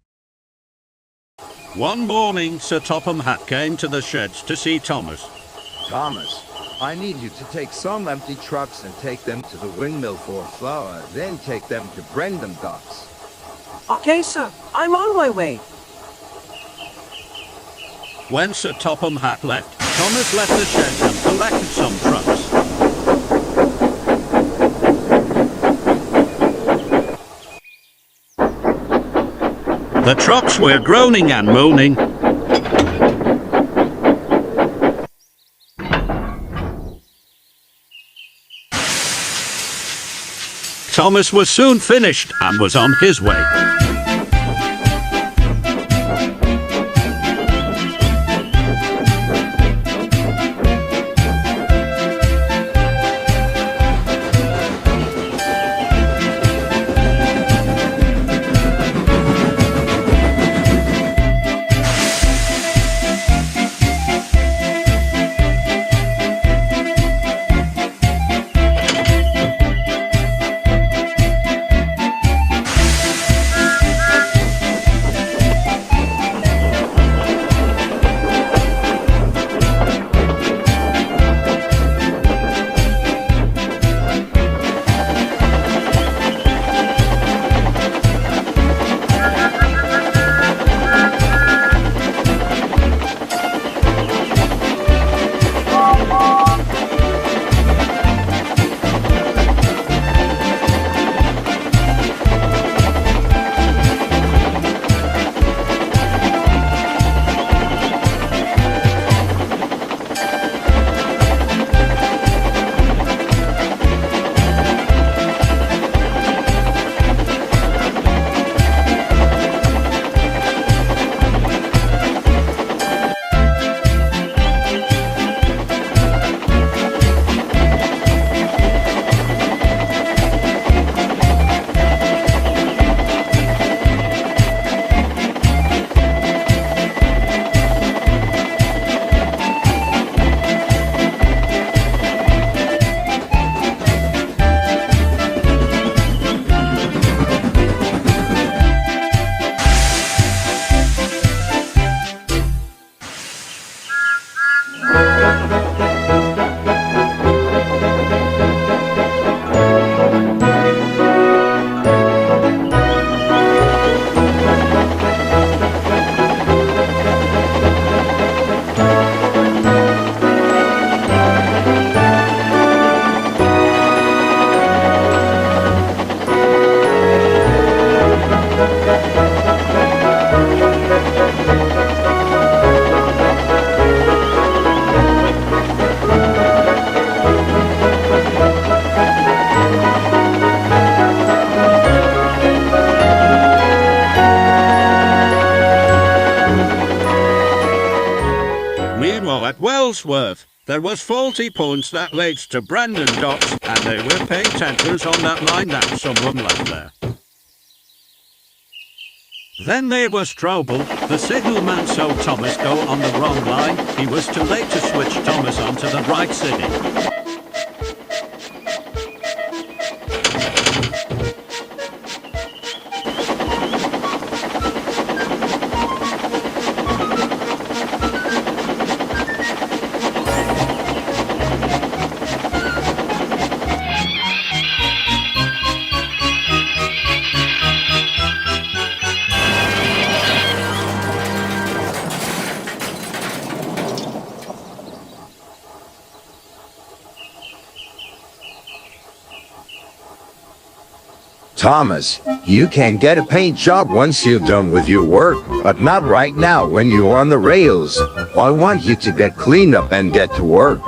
One morning, Sir Topham Hatt came to the sheds to see Thomas. Thomas, I need you to take some empty trucks and take them to the windmill for flour, then take them to Brendam Docks. Okay, sir. I'm on my way. When Sir Topham Hatt left, Thomas left the sheds and collected some trucks. The trucks were groaning and moaning. Thomas was soon finished and was on his way. depot at Wellsworth. There was faulty points that led to Brandon Docks, and they were paid tenders on that line that someone left there. Then there was trouble. The signalman saw Thomas go on the wrong line. He was too late to switch Thomas onto the right city. Thomas, you can get a paint job once you're done with your work, but not right now when you're on the rails. I want you to get cleaned up and get to work.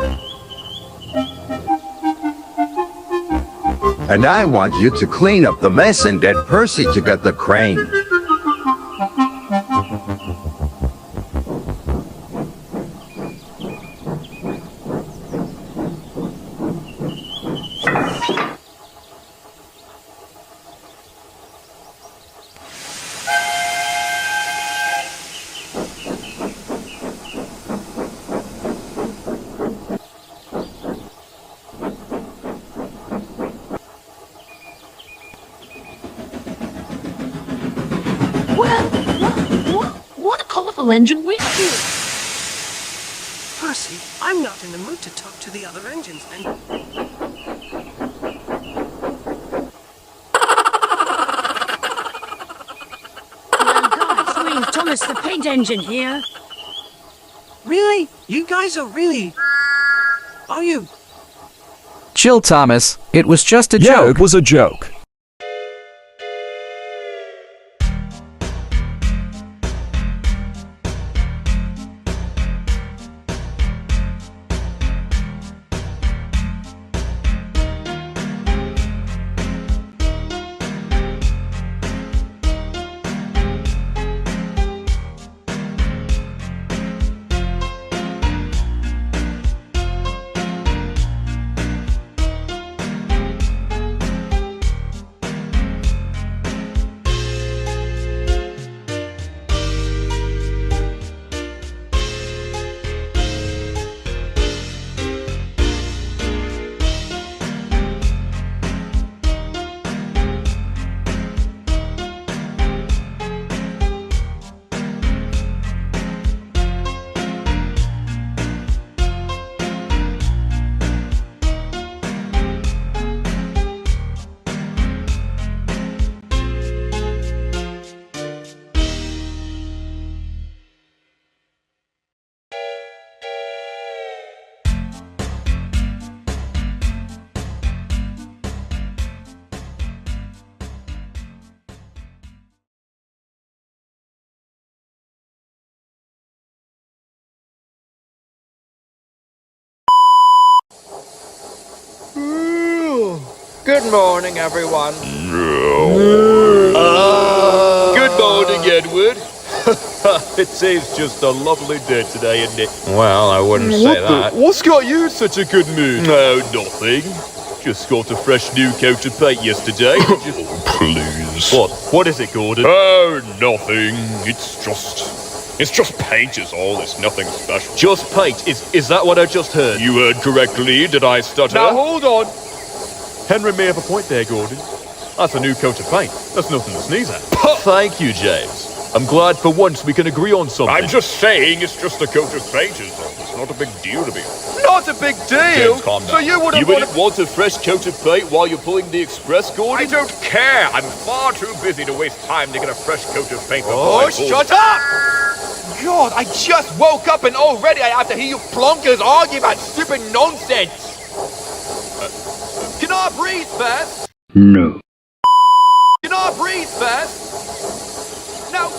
And I want you to clean up the mess and get Percy to get the crane. What a colorful engine we have here! Percy, I'm not in the mood to talk to the other engines, and... Thomas the paint engine here. Really? You guys are really... Are you? Chill, Thomas. It was just a joke. Yeah, it was a joke. Good morning, everyone. Good morning, Edward. It seems just a lovely day today, isn't it? Well, I wouldn't say that. What's got you in such a good mood? Oh, nothing. Just got a fresh new coat of paint yesterday. Oh, please. What is it, Gordon? Oh, nothing. It's just paint is all. It's nothing special. Just paint? Is that what I just heard? You heard correctly. Did I stutter? Now, hold on. Henry may have a point there, Gordon. That's a new coat of paint. That's nothing to sneeze at. Thank you, James. I'm glad for once we can agree on something. I'm just saying it's just a coat of paint. It's not a big deal to me. Not a big deal? James, calm down. So you wouldn't want a fresh coat of paint while you're pulling the express, Gordon? I don't care. I'm far too busy to waste time to get a fresh coat of paint. Oh, shut up! God, I just woke up and already I have to hear you plonkers argue about stupid nonsense. Can I breathe first? No. Can I breathe first? No,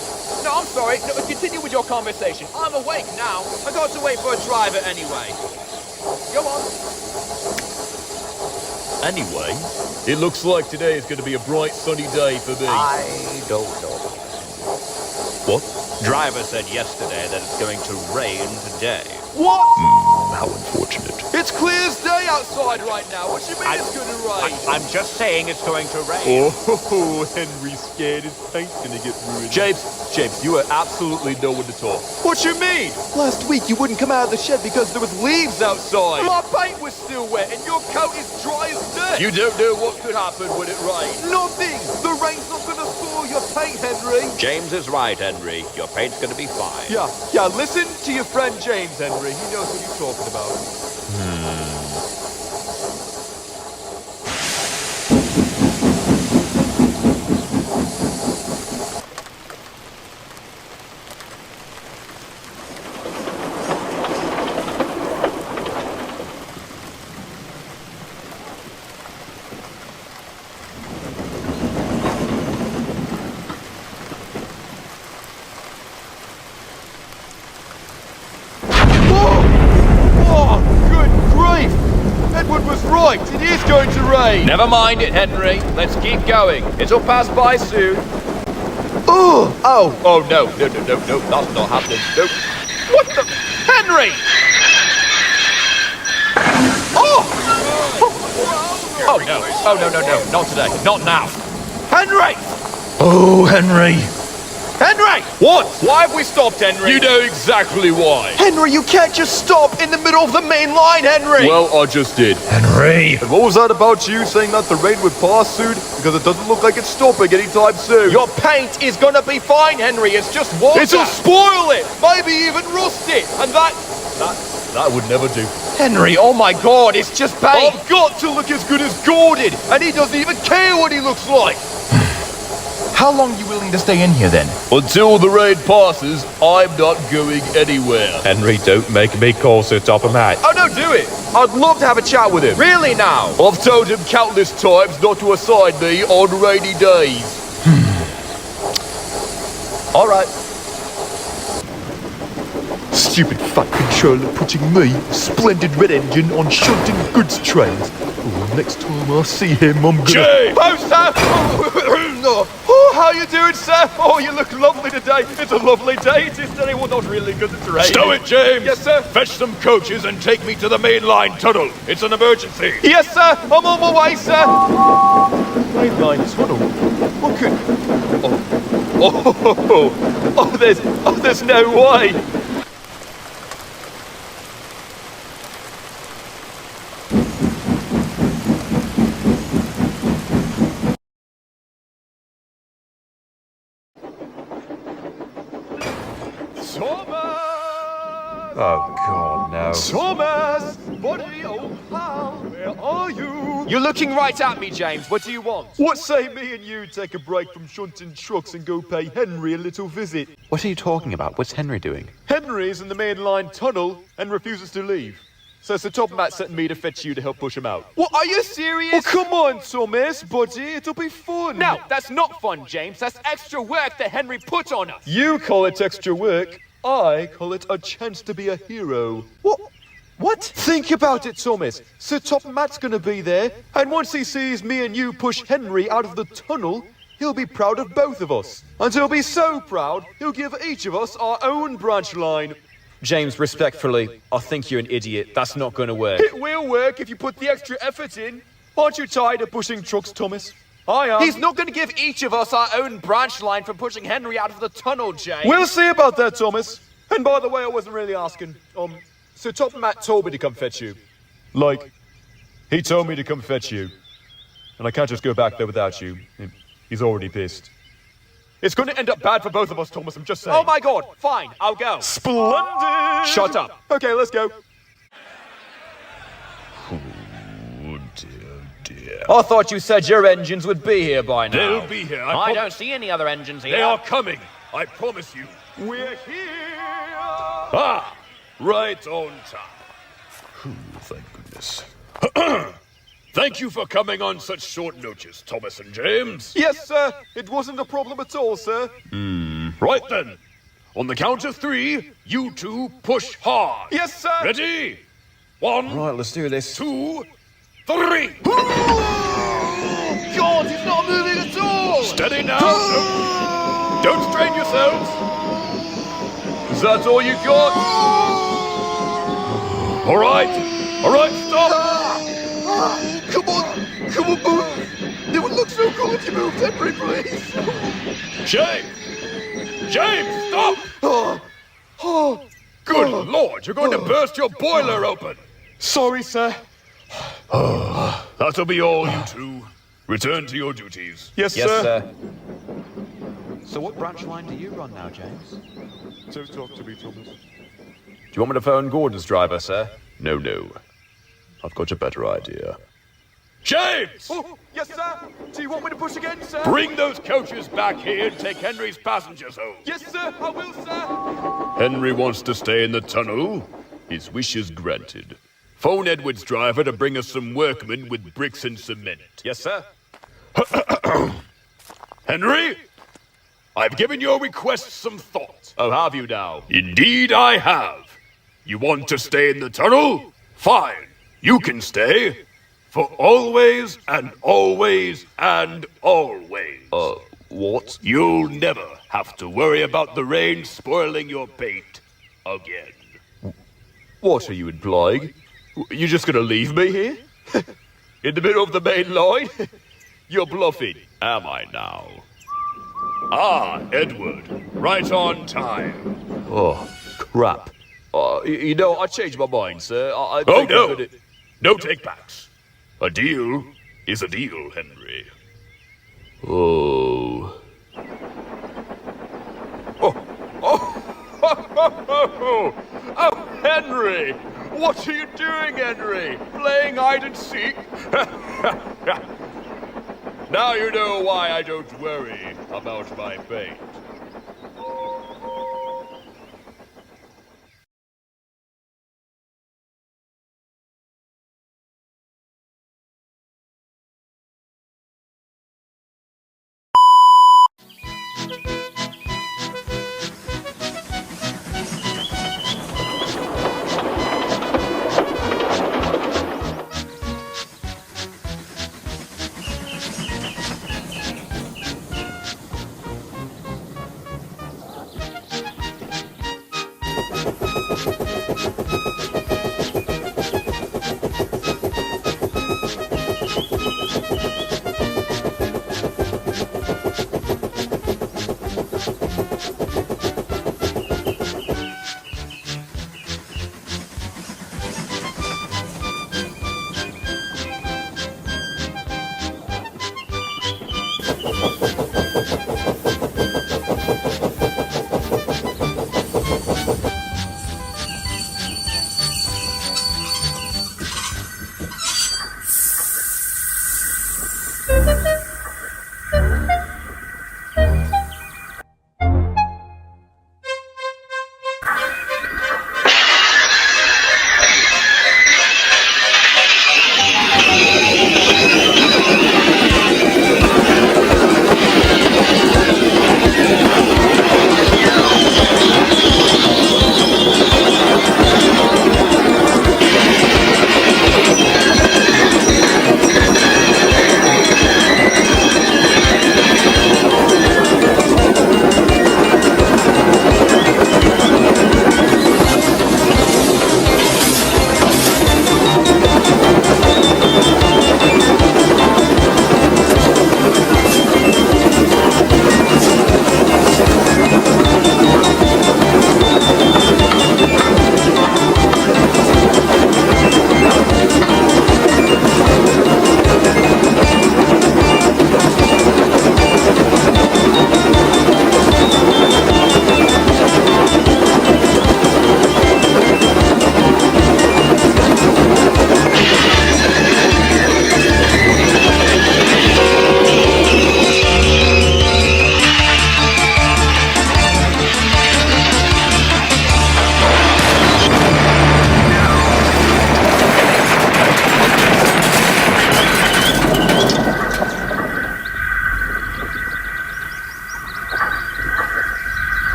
I'm sorry. No, continue with your conversation. I'm awake now. I got to wait for a driver anyway. Go on. Anyway, it looks like today is going to be a bright, sunny day for me. I don't know. What? Driver said yesterday that it's going to rain today. What? How unfortunate. It's clear as day outside right now. What do you mean it's going to rain? I'm just saying it's going to rain. Oh, Henry's scared his paint's gonna get ruined. James, you are absolutely no one to talk. What you mean? Last week you wouldn't come out of the shed because there was leaves outside. My paint was still wet and your coat is dry as dirt. You don't know what could happen when it rains. Nothing! The rain's not gonna spoil your paint, Henry. James is right, Henry. Your paint's going to be fine. Yeah, listen to your friend James, Henry. He knows what he's talking about. Edward was right. It is going to rain. Never mind it, Henry. Let's keep going. It'll pass by soon. Oh, no, that's not happening. No. What the? Henry! Oh, no, not today. Not now. Henry! Oh, Henry. Henry! What? Why have we stopped, Henry? You know exactly why. Henry, you can't just stop in the middle of the main line, Henry! Well, I just did. Henry! And what was that about you saying that the rain would pass soon? Because it doesn't look like it's stopping anytime soon. Your paint is gonna be fine, Henry. It's just water. It'll spoil it! Maybe even rust it! And that would never do. Henry, oh my God, it's just paint! I've got to look as good as Gordon! And he doesn't even care what he looks like! How long are you willing to stay in here, then? Until the rain passes, I'm not going anywhere. Henry, don't make me call Sir Topham Hatt. Oh, no, do it. I'd love to have a chat with him. Really now? I've told him countless times not to assign me on rainy days. All right. Stupid fat controller putting me, splendid red engine, on shunting goods trains. Oh, next time I see him, I'm gonna... Jay! Oh, sir! Oh, how you doing, sir? Oh, you look lovely today. It's a lovely day. It is today. Well, not really, because it's raining. Stow it, James! Yes, sir. Fetch some coaches and take me to the main line tunnel. It's an emergency. Yes, sir. I'm on my way, sir. Main line tunnel? What could... there's no way. Oh, God, no. Thomas! Buddy, old pal, where are you? You're looking right at me, James. What do you want? What say me and you take a break from shunting trucks and go pay Henry a little visit? What are you talking about? What's Henry doing? Henry's in the main line tunnel and refuses to leave. So Sir Topham Hatt sent me to fetch you to help push him out. What, are you serious? Oh, come on, Thomas, buddy. It'll be fun. No, that's not fun, James. That's extra work that Henry put on us. You call it extra work. I call it a chance to be a hero. What? Think about it, Thomas. Sir Topham Hatt's gonna be there, and once he sees me and you push Henry out of the tunnel, he'll be proud of both of us. And he'll be so proud, he'll give each of us our own branch line. James, respectfully, I think you're an idiot. That's not gonna work. It will work if you put the extra effort in. Aren't you tired of pushing trucks, Thomas? I am. He's not going to give each of us our own branch line for pushing Henry out of the tunnel, James. We'll see about that, Thomas. And by the way, I wasn't really asking. Sir Topham Hatt told me to come fetch you. Like, he told me to come fetch you. And I can't just go back there without you. He's already pissed. It's going to end up bad for both of us, Thomas, I'm just saying. Oh my God, fine, I'll go. Splendid! Shut up. Okay, let's go. I thought you said your engines would be here by now. They'll be here. I don't see any other engines here. They are coming. I promise you. We're here. Ah, right on time. Thank goodness. Thank you for coming on such short notice, Thomas and James. Yes, sir. It wasn't a problem at all, sir. Right then. On the count of 3, you two push hard. Yes, sir. Ready? 1. Right, let's do this. 2, 3. Oh, God, he's not moving at all. Steady now. Don't strain yourselves. Is that all you got? All right, stop! Come on, move! It would look so cool if you moved, Henry, please! James, stop! Good Lord, you're going to burst your boiler open! Sorry, sir. That'll be all, you two. Return to your duties. Yes, sir. So what branch line do you run now, James? Don't talk to me, Thomas. Do you want me to phone Gordon's driver, sir? No. I've got a better idea. James! Oh, yes, sir. Do you want me to push again, sir? Bring those coaches back here and take Henry's passengers home. Yes, sir. I will, sir. Henry wants to stay in the tunnel. His wish is granted. Phone Edward's driver to bring us some workmen with bricks and cement. Yes, sir. Henry? I've given your request some thought. Oh, have you now? Indeed I have. You want to stay in the tunnel? Fine. You can stay. For always and always and always. What? You'll never have to worry about the rain spoiling your paint again. What are you implying? You're just gonna leave me here? In the middle of the main line? You're bluffing, am I now? Ah, Edward. Right on time. Oh, crap. You know, I changed my mind, sir. No. No take-backs. A deal is a deal, Henry. Oh, Henry! What are you doing, Henry? Playing hide and seek? Now you know why I don't worry about my fate.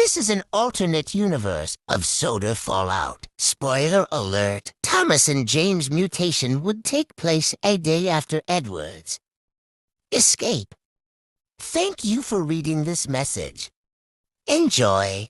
This is an alternate universe of Sodor Fallout. Spoiler alert. Thomas and James' mutation would take place a day after Edward's escape. Thank you for reading this message. Enjoy.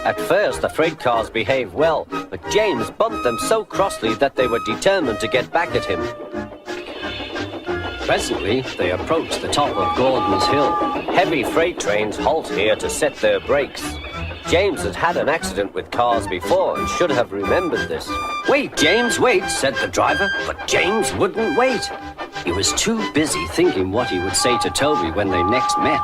At first, the freight cars behaved well, but James bumped them so crossly that they were determined to get back at him. Presently, they approached the top of Gordon's Hill. Heavy freight trains halt here to set their brakes. James had had an accident with cars before and should have remembered this. "Wait, James, wait," said the driver, but James wouldn't wait. He was too busy thinking what he would say to Toby when they next met.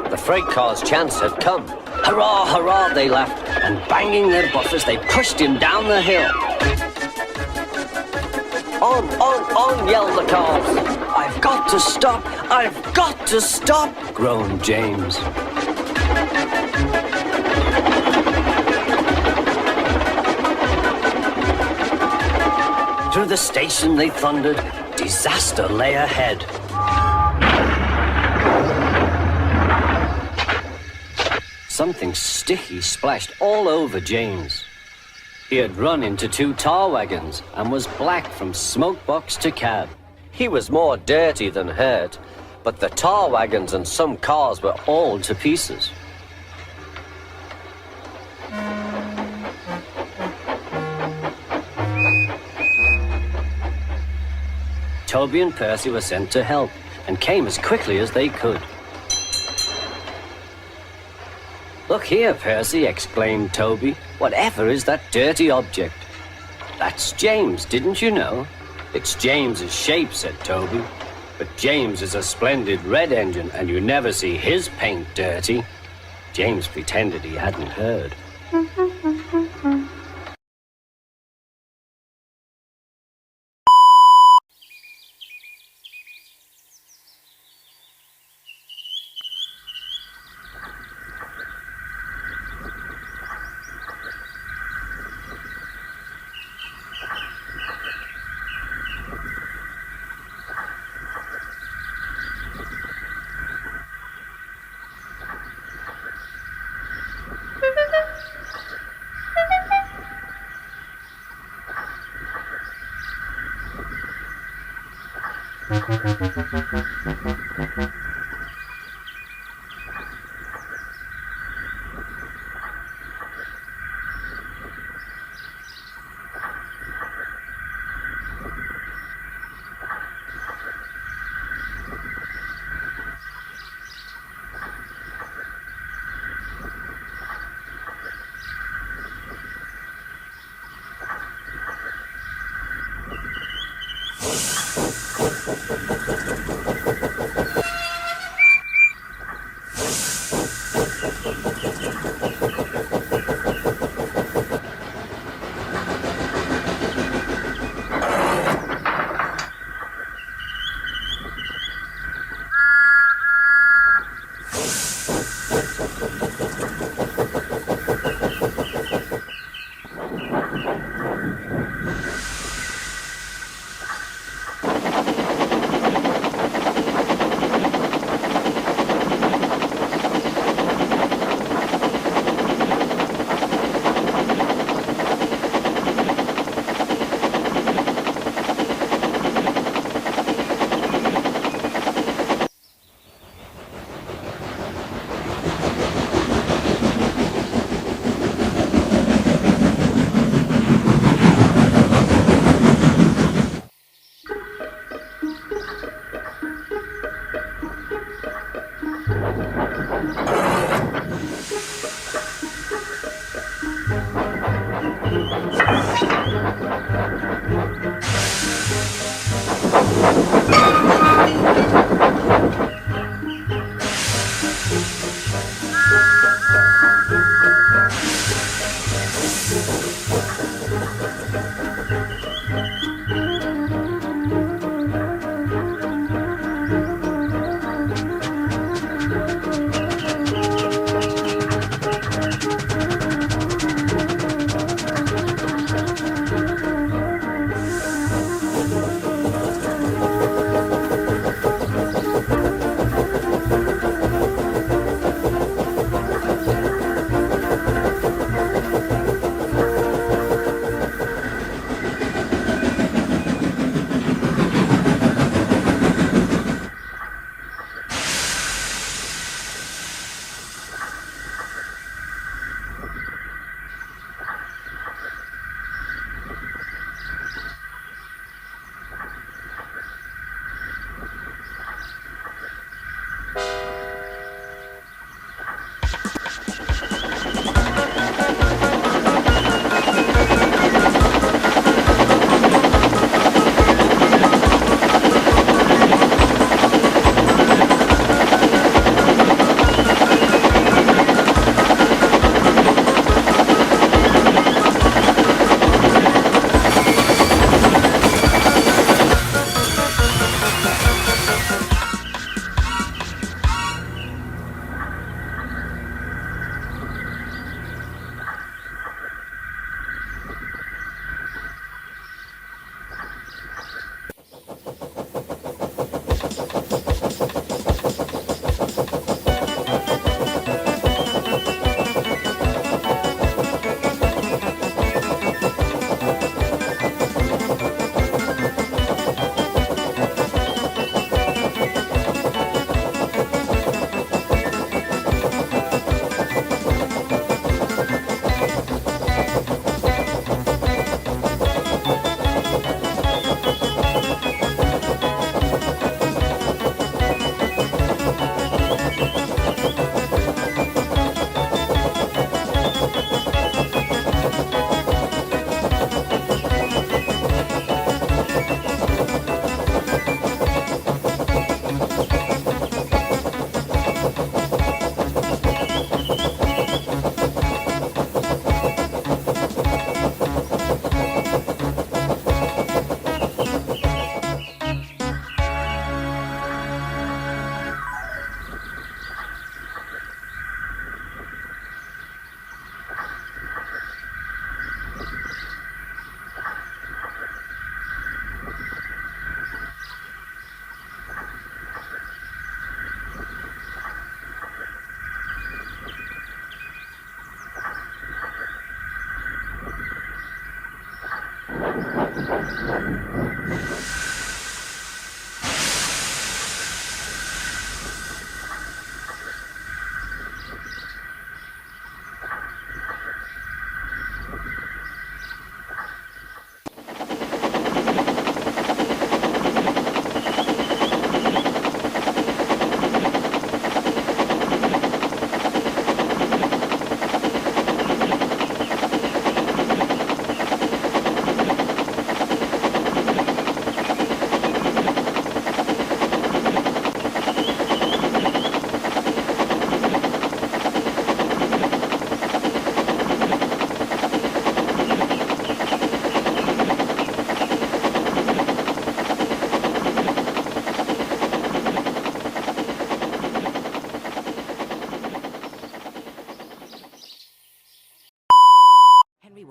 The freight car's chance had come. Hurrah, hurrah, they laughed, and banging their buffers, they pushed him down the hill. On, yelled the cars. "I've got to stop, I've got to stop," groaned James. Through the station they thundered. Disaster lay ahead. Something sticky splashed all over James. He had run into 2 tar wagons and was black from smoke box to cab. He was more dirty than hurt, but the tar wagons and some cars were all to pieces. Toby and Percy were sent to help and came as quickly as they could. "Look here, Percy," exclaimed Toby. "Whatever is that dirty object?" "That's James, didn't you know? It's James's shape, said Toby. But James is a splendid red engine, and you never see his paint dirty. James pretended he hadn't heard.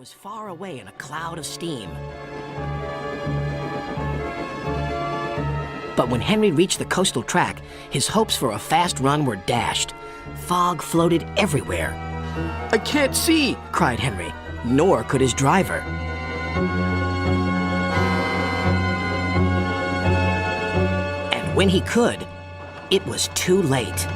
was far away in a cloud of steam. But when Henry reached the coastal track, his hopes for a fast run were dashed. Fog floated everywhere. "I can't see!" cried Henry, nor could his driver. And when he could, it was too late.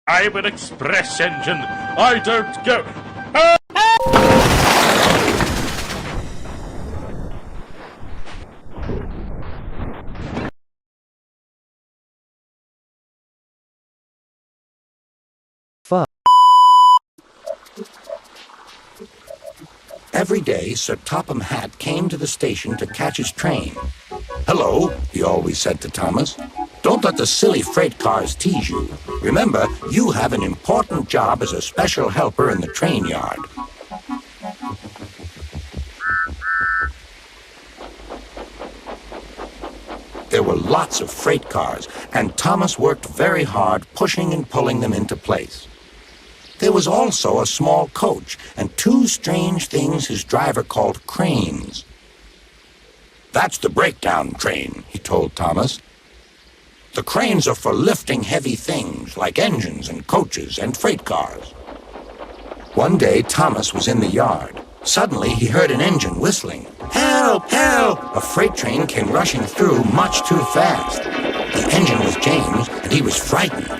I'm an express engine. I don't go. Fuck. Every day, Sir Topham Hatt came to the station to catch his train. "Hello," he always said to Thomas. "Don't let the silly freight cars tease you. Remember, you have an important job as a special helper in the train yard." There were lots of freight cars, and Thomas worked very hard pushing and pulling them into place. There was also a small coach and two strange things his driver called cranes. "That's the breakdown train," he told Thomas. "The cranes are for lifting heavy things like engines and coaches and freight cars." One day, Thomas was in the yard. Suddenly, he heard an engine whistling. "Help! Help!" A freight train came rushing through much too fast. The engine was James, and he was frightened.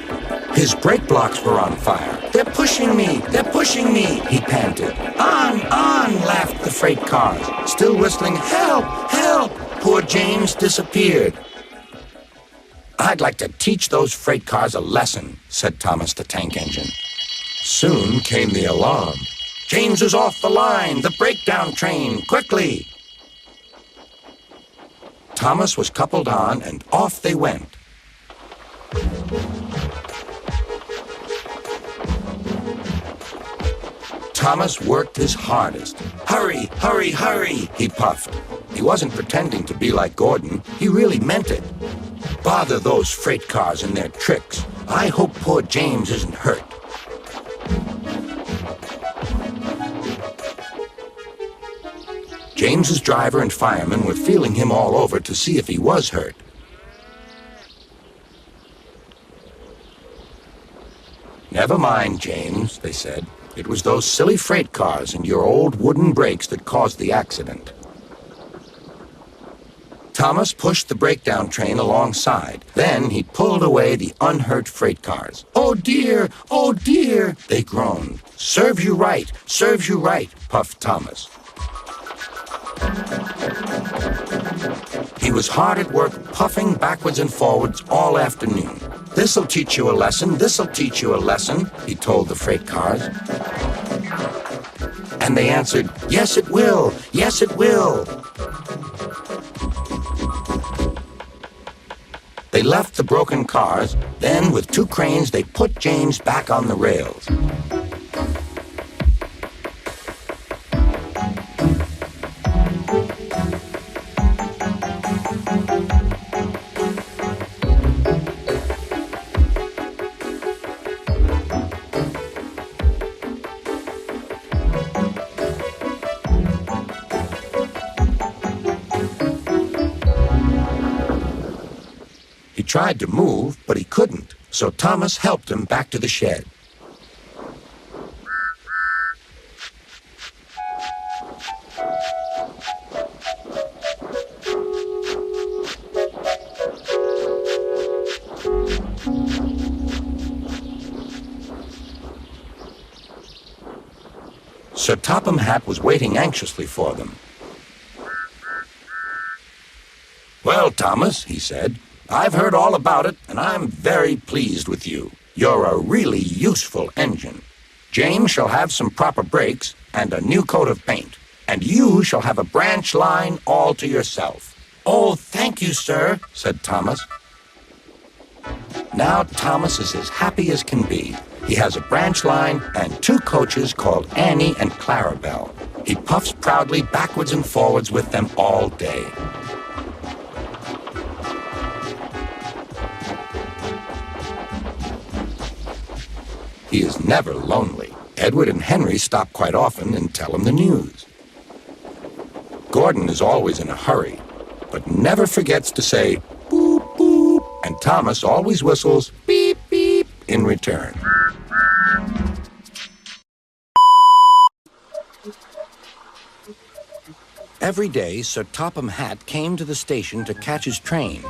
His brake blocks were on fire. "They're pushing me! They're pushing me!" he panted. "On! On!" laughed the freight cars, still whistling, "Help! Help!" Poor James disappeared. "I'd like to teach those freight cars a lesson," said Thomas the tank engine. Soon came the alarm. "James is off the line! The breakdown train! Quickly!" Thomas was coupled on, and off they went. Thomas worked his hardest. "Hurry, hurry, hurry," he puffed. He wasn't pretending to be like Gordon. He really meant it. "Bother those freight cars and their tricks. I hope poor James isn't hurt." James's driver and firemen were feeling him all over to see if he was hurt. "Never mind, James," they said. "It was those silly freight cars and your old wooden brakes that caused the accident." Thomas pushed the breakdown train alongside. Then he pulled away the unhurt freight cars. "Oh dear! Oh dear!" they groaned. "Serves you right! Serves you right!" puffed Thomas. He was hard at work, puffing backwards and forwards all afternoon. "This'll teach you a lesson, this'll teach you a lesson," he told the freight cars. And they answered, "Yes, it will, yes, it will." They left the broken cars. Then, with two cranes, they put James back on the rails. He tried to move, but he couldn't, so Thomas helped him back to the shed. Sir Topham Hatt was waiting anxiously for them. "Well, Thomas," he said, "I've heard all about it, and I'm very pleased with you. You're a really useful engine. James shall have some proper brakes and a new coat of paint, and you shall have a branch line all to yourself." "Oh, thank you, sir," said Thomas. Now Thomas is as happy as can be. He has a branch line and 2 coaches called Annie and Clarabelle. He puffs proudly backwards and forwards with them all day. He is never lonely. Edward and Henry stop quite often and tell him the news. Gordon is always in a hurry, but never forgets to say boop, boop, and Thomas always whistles beep, beep in return. Every day, Sir Topham Hatt came to the station to catch his train.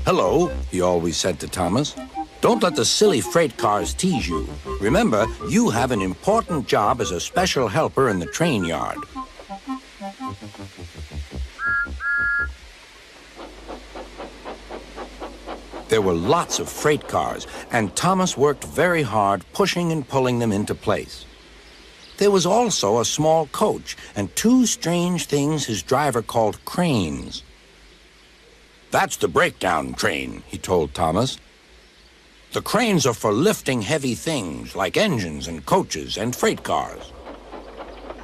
"Hello," he always said to Thomas. "Don't let the silly freight cars tease you. Remember, you have an important job as a special helper in the train yard." There were lots of freight cars, and Thomas worked very hard pushing and pulling them into place. There was also a small coach and 2 strange things his driver called cranes. "That's the breakdown train," he told Thomas. "The cranes are for lifting heavy things like engines and coaches and freight cars."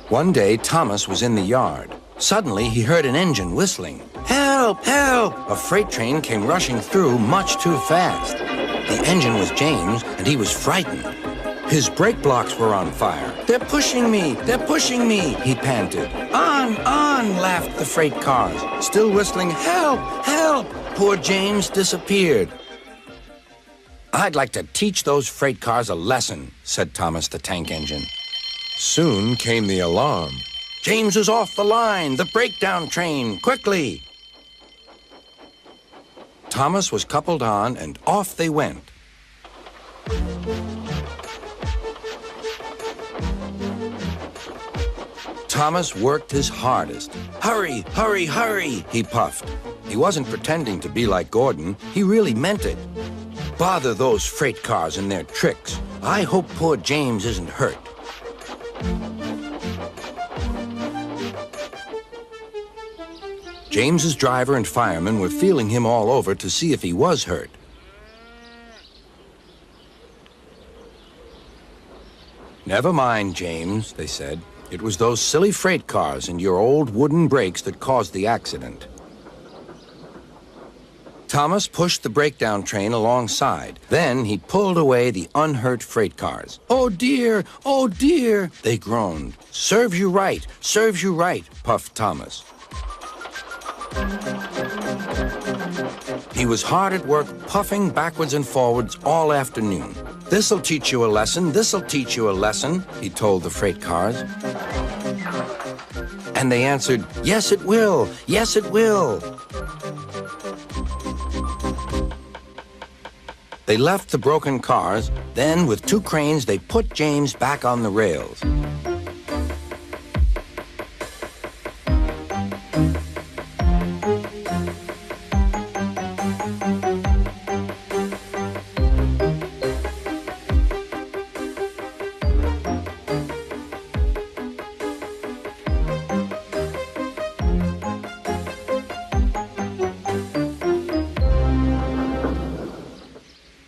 One day, Thomas was in the yard. Suddenly, he heard an engine whistling. "Help! Help!" A freight train came rushing through much too fast. The engine was James, and he was frightened. His brake blocks were on fire. "They're pushing me! They're pushing me!" he panted. "On! On!" laughed the freight cars, still whistling, "Help! Help!" Poor James disappeared. "I'd like to teach those freight cars a lesson," said Thomas the tank engine. Soon came the alarm. "James is off the line! The breakdown train! Quickly!" Thomas was coupled on, and off they went. Thomas worked his hardest. "Hurry, hurry, hurry," he puffed. He wasn't pretending to be like Gordon. He really meant it. "Bother those freight cars and their tricks. I hope poor James isn't hurt." James's driver and firemen were feeling him all over to see if he was hurt. "Never mind, James," they said. "It was those silly freight cars and your old wooden brakes that caused the accident." Thomas pushed the breakdown train alongside. Then he pulled away the unhurt freight cars. "Oh dear, oh dear," they groaned. "Serves you right, serves you right," puffed Thomas. He was hard at work, puffing backwards and forwards all afternoon. "This'll teach you a lesson, this'll teach you a lesson," he told the freight cars. And they answered, "Yes, it will, yes, it will." They left the broken cars. Then, with 2 cranes, they put James back on the rails.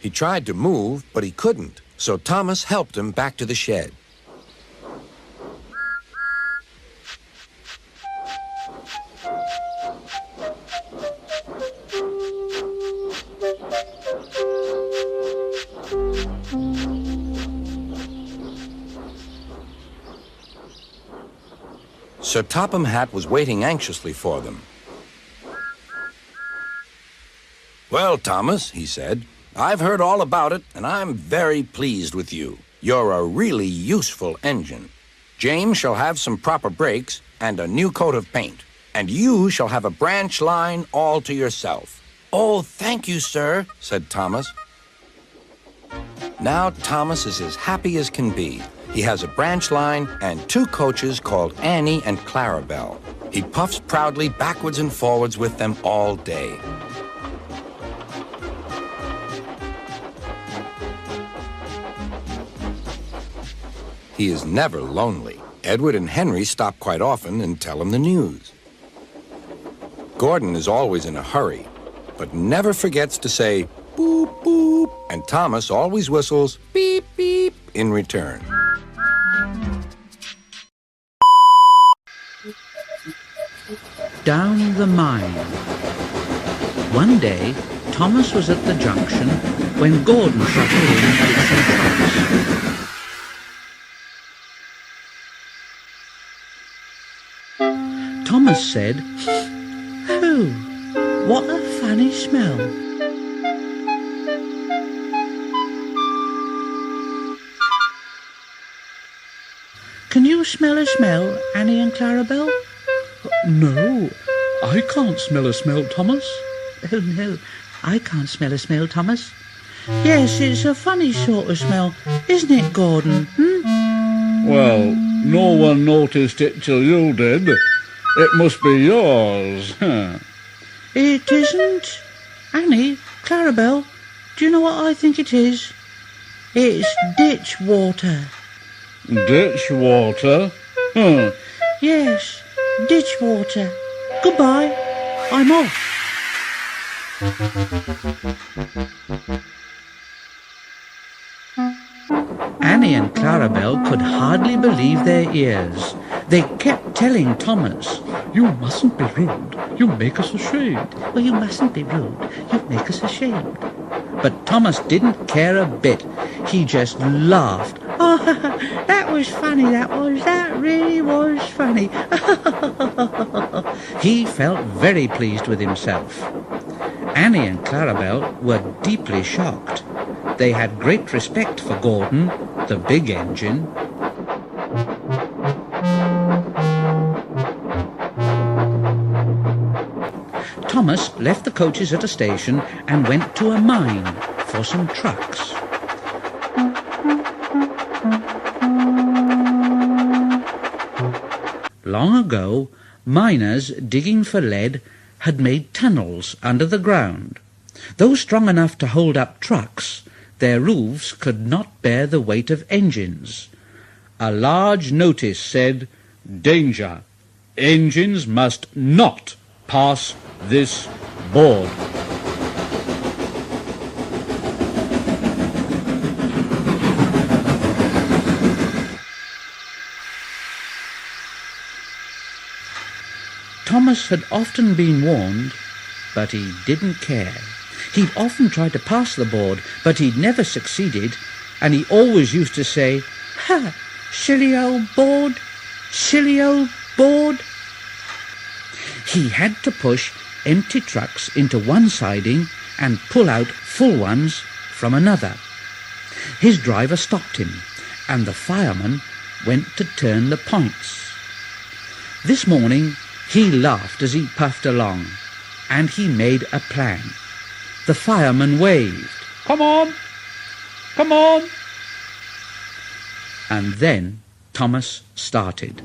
He tried to move, but he couldn't, so Thomas helped him back to the shed. Sir Topham Hatt was waiting anxiously for them. "Well, Thomas," he said, "I've heard all about it, and I'm very pleased with you. You're a really useful engine. James shall have some proper brakes and a new coat of paint, and you shall have a branch line all to yourself." "Oh, thank you, sir," said Thomas. Now Thomas is as happy as can be. He has a branch line and 2 coaches called Annie and Clarabelle. He puffs proudly backwards and forwards with them all day. He is never lonely. Edward and Henry stop quite often and tell him the news. Gordon is always in a hurry, but never forgets to say boop, boop, and Thomas always whistles beep, beep in return. Down the mine. One day, Thomas was at the junction when Gordon shot in with some trucks. Thomas said, "Oh, what a funny smell." Can you smell a smell, Annie and Clarabelle? No, I can't smell a smell, Thomas. Oh no, I can't smell a smell, Thomas. Yes, it's a funny sort of smell, isn't it, Gordon? Well, no one noticed it till you did. It must be yours. It isn't. Annie, Clarabelle, do you know what I think it is? It's ditch water. Ditch water? Yes, ditch water. Goodbye. I'm off. Annie and Clarabelle could hardly believe their ears. They kept telling Thomas, "You mustn't be rude. You make us ashamed." "Well, you mustn't be rude. You make us ashamed." But Thomas didn't care a bit. He just laughed. "Oh, that was funny, that was. That really was funny." He felt very pleased with himself. Annie and Clarabelle were deeply shocked. They had great respect for Gordon, the big engine. Thomas left the coaches at a station and went to a mine for some trucks. Long ago, miners digging for lead had made tunnels under the ground. Though strong enough to hold up trucks, their roofs could not bear the weight of engines. A large notice said, "Danger! Engines must not pass this board." Thomas had often been warned, but he didn't care. He'd often tried to pass the board, but he'd never succeeded, and he always used to say, "Ha! Silly old board! Silly old board!" He had to push empty trucks into one siding and pull out full ones from another. His driver stopped him, and the fireman went to turn the points. This morning he laughed as he puffed along, and he made a plan. The fireman waved, "Come on! Come on!" And then Thomas started.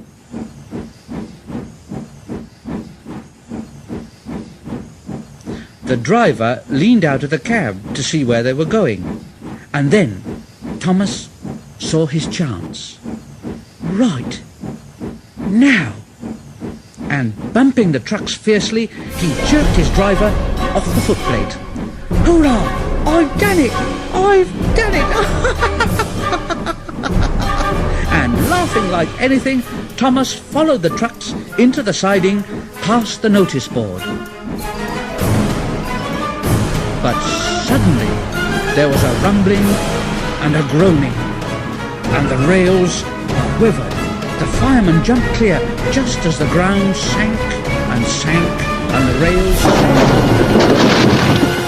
The driver leaned out of the cab to see where they were going, and then Thomas saw his chance. Right now! And bumping the trucks fiercely, he jerked his driver off the footplate. "Hurrah! I've done it! I've done it!" And laughing like anything, Thomas followed the trucks into the siding, past the notice board. But suddenly there was a rumbling and a groaning, and the rails quivered. The fireman jumped clear just as the ground sank and sank, and the rails sank.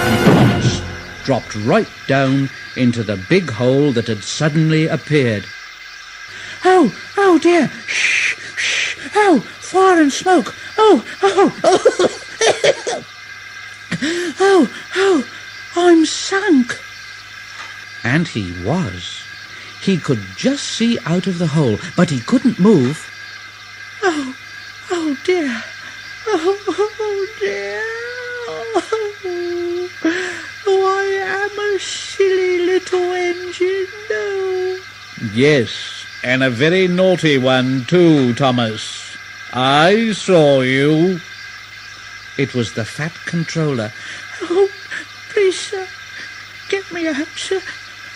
And Thomas dropped right down into the big hole that had suddenly appeared. "Oh, oh dear! Shh, shh! Oh, fire and smoke! Oh, oh, oh! Oh, oh! I'm sunk!" And he was. He could just see out of the hole, but he couldn't move. Oh dear. Oh dear. Oh, I am a silly little engine. No. Yes, and a very naughty one too, Thomas. I saw you. It was the fat controller. Oh, please, sir, get me out, sir,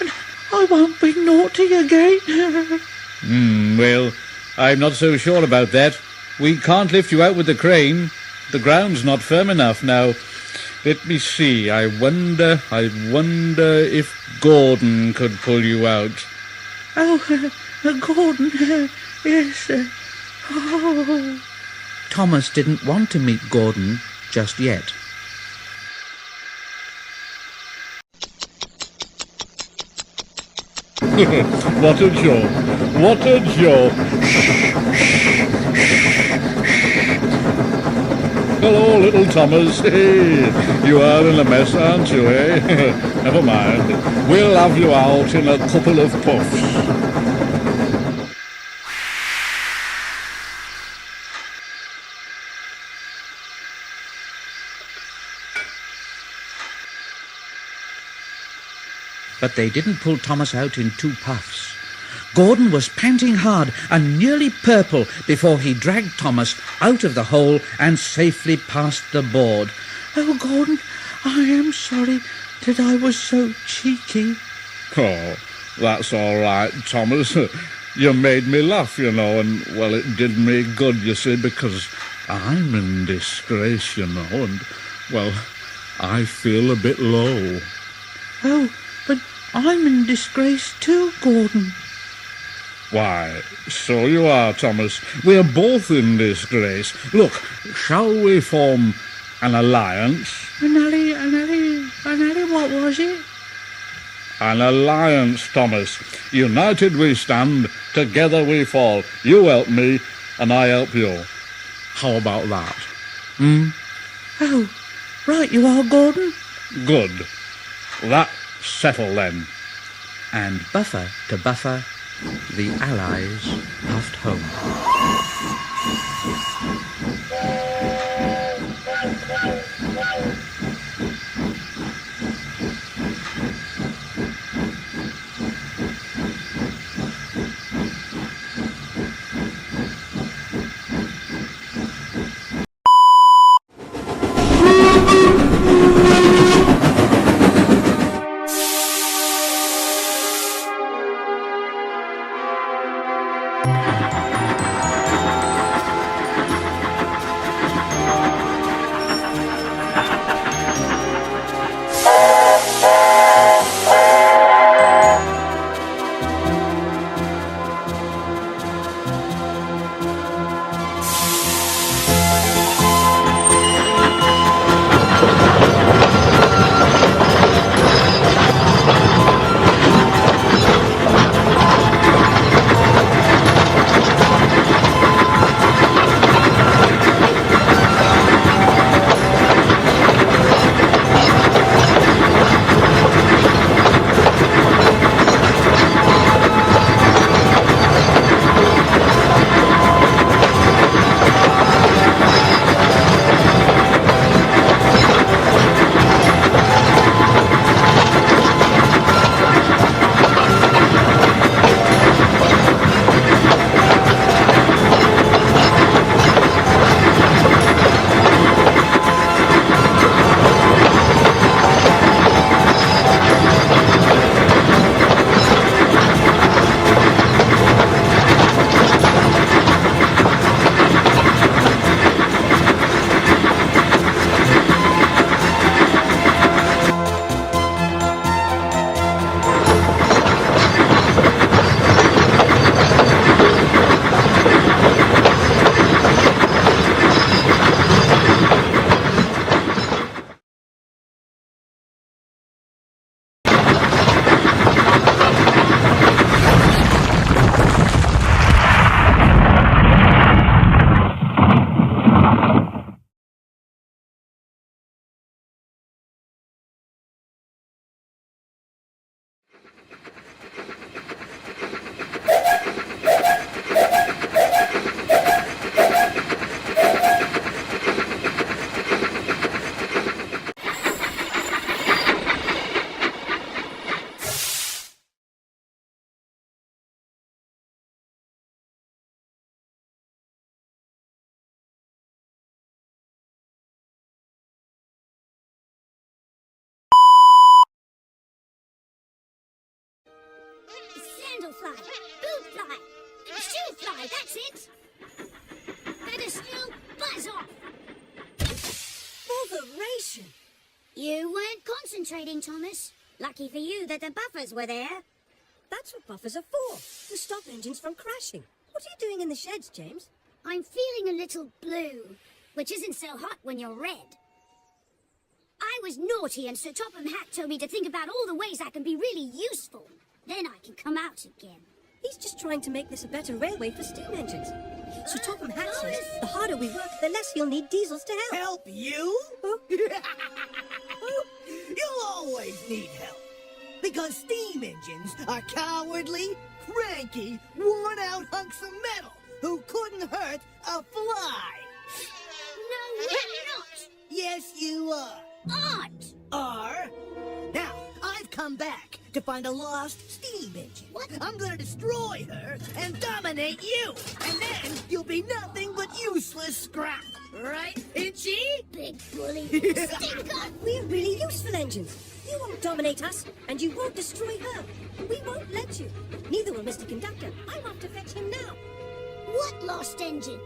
and I won't be naughty again. Well, I'm not so sure about that. We can't lift you out with the crane. The ground's not firm enough now. Let me see. I wonder if Gordon could pull you out. Oh, Gordon, yes. Oh. Thomas didn't want to meet Gordon just yet. What a joke! What a joke! Hello, little Thomas. Hey, you are in a mess, aren't you, eh? Never mind. We'll have you out in a couple of puffs. But they didn't pull Thomas out in 2 puffs. Gordon was panting hard and nearly purple before he dragged Thomas out of the hole and safely past the board. Oh, Gordon, I am sorry that I was so cheeky. Oh, that's all right, Thomas. You made me laugh, you know, and, well, it did me good, you see, because I'm in disgrace, you know, and, well, I feel a bit low. Oh, but I'm in disgrace too, Gordon. Why, so you are, Thomas. We're both in disgrace. Look, shall we form an alliance? An ally, what was it? An alliance, Thomas. United we stand, together we fall. You help me, and I help you. How about that? Oh, right you are, Gordon. Good. That's settled then. And buffer to buffer, the Allies puffed home. boot fly, shoe fly, that's it. Better still, buzz off. Botheration. You weren't concentrating, Thomas. Lucky for you that the buffers were there. That's what buffers are for, to stop engines from crashing. What are you doing in the sheds, James? I'm feeling a little blue, which isn't so hot when you're red. I was naughty and Sir Topham Hatt told me to think about all the ways I can be really useful. Then I can come out again. He's just trying to make this a better railway for steam engines. Sir Topham Hatt says the harder we work, the less he'll need diesels to help. Help you? You'll always need help. Because steam engines are cowardly, cranky, worn-out hunks of metal who couldn't hurt a fly. No, we're not. Yes, you are. Aren't. Are? Now, I've come back to find a lost steam engine. What? I'm gonna destroy her and dominate you. And then you'll be nothing but useless scrap. Right, Itchy? Big bully. Stinker! We're really useful engines. You won't dominate us, and you won't destroy her. We won't let you. Neither will Mr. Conductor. I'm off to fetch him now. What lost engine?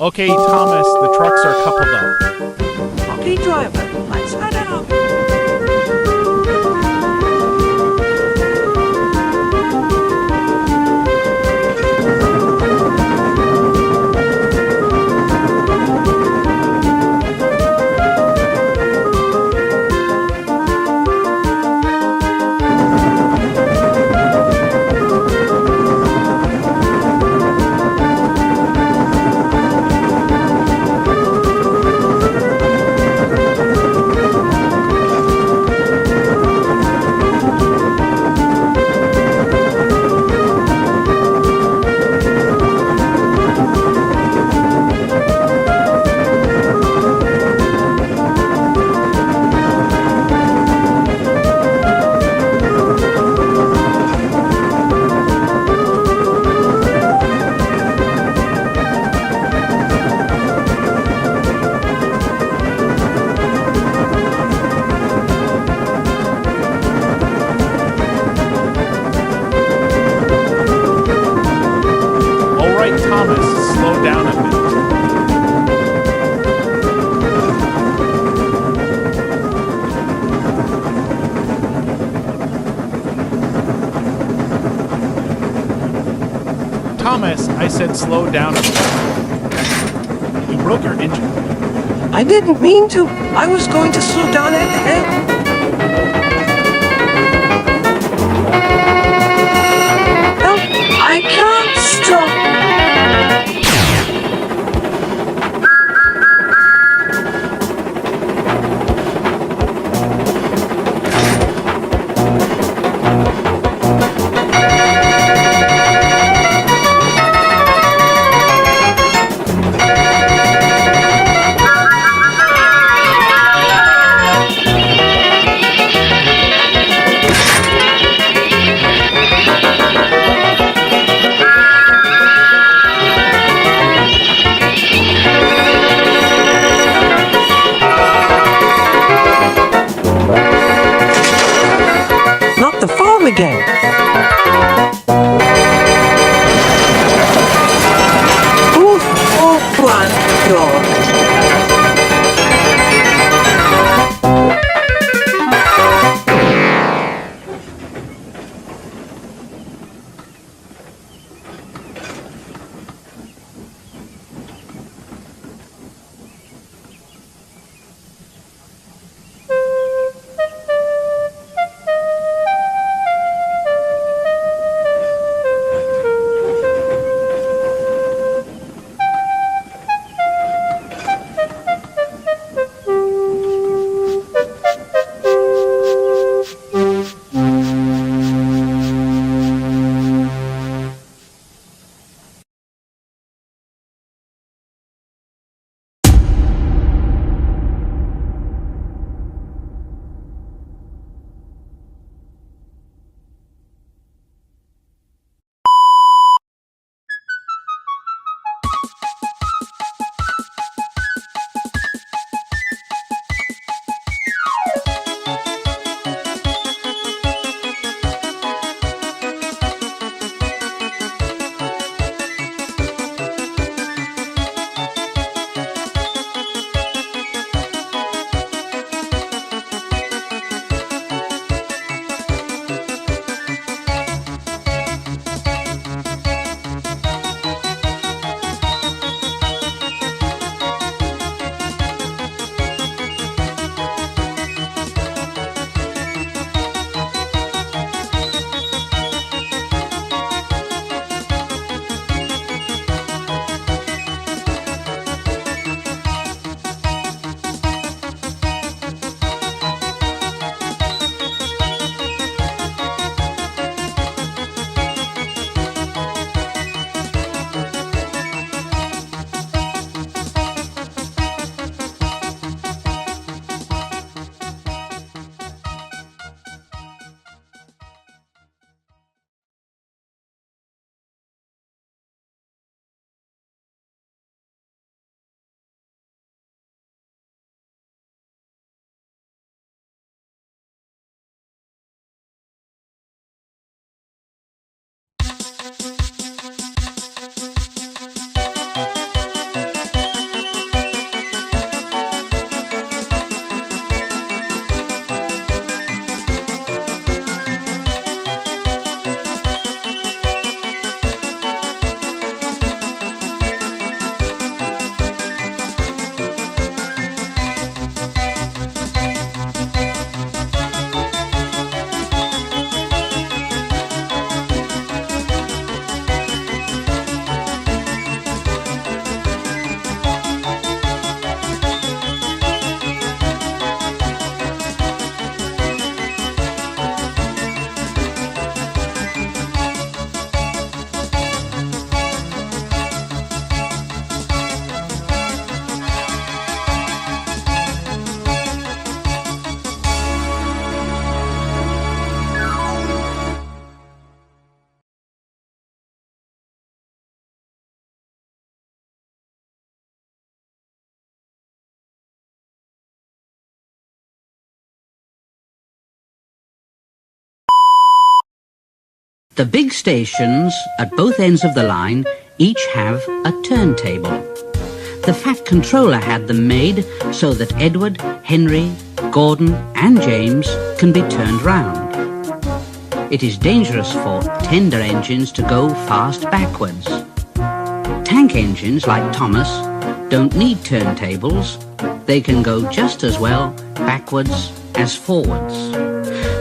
Okay, Thomas, the trucks are coupled up. Okay, driver, let's head out. Thomas, I said slow down a bit. You broke your engine. I didn't mean to. I was going to slow down at the hill. I can't stop. Again. Oh, my God. The big stations at both ends of the line each have a turntable. The Fat Controller had them made so that Edward, Henry, Gordon and James can be turned round. It is dangerous for tender engines to go fast backwards. Tank engines like Thomas don't need turntables. They can go just as well backwards as forwards.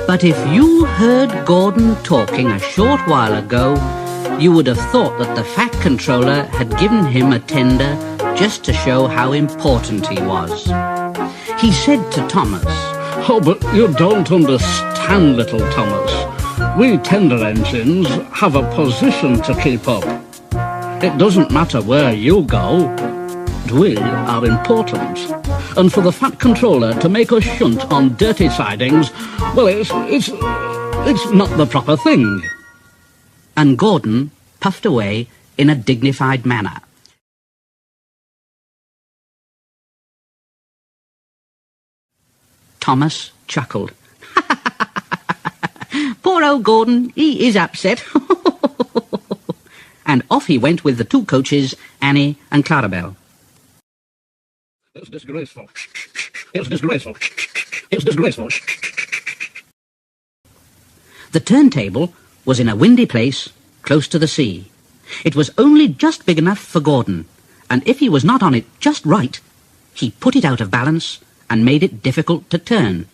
But if you heard Gordon talking a short while ago, you would have thought that the Fat Controller had given him a tender just to show how important he was. He said to Thomas, "Oh, but you don't understand, little Thomas. We tender engines have a position to keep up. It doesn't matter where you go. We are important. And for the Fat Controller to make us shunt on dirty sidings, well, it's not the proper thing." And Gordon puffed away in a dignified manner. Thomas chuckled. Poor old Gordon, he is upset. And off he went with the two coaches, Annie and Clarabelle. It's disgraceful. It's disgraceful. It's disgraceful. The turntable was in a windy place close to the sea. It was only just big enough for Gordon, and if he was not on it just right, he put it out of balance and made it difficult to turn.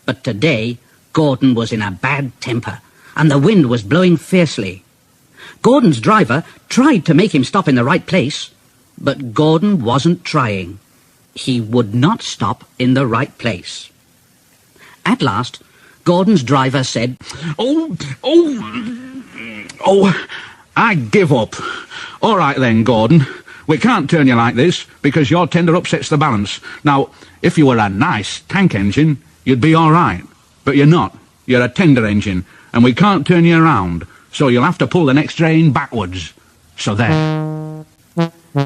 But today, Gordon was in a bad temper, and the wind was blowing fiercely. Gordon's driver tried to make him stop in the right place, but Gordon wasn't trying. He would not stop in the right place. At last, Gordon's driver said, Oh, I give up. All right then, Gordon. We can't turn you like this because your tender upsets the balance. Now, if you were a nice tank engine, you'd be all right. But you're not. You're a tender engine, and we can't turn you around, so you'll have to pull the next train backwards. So there.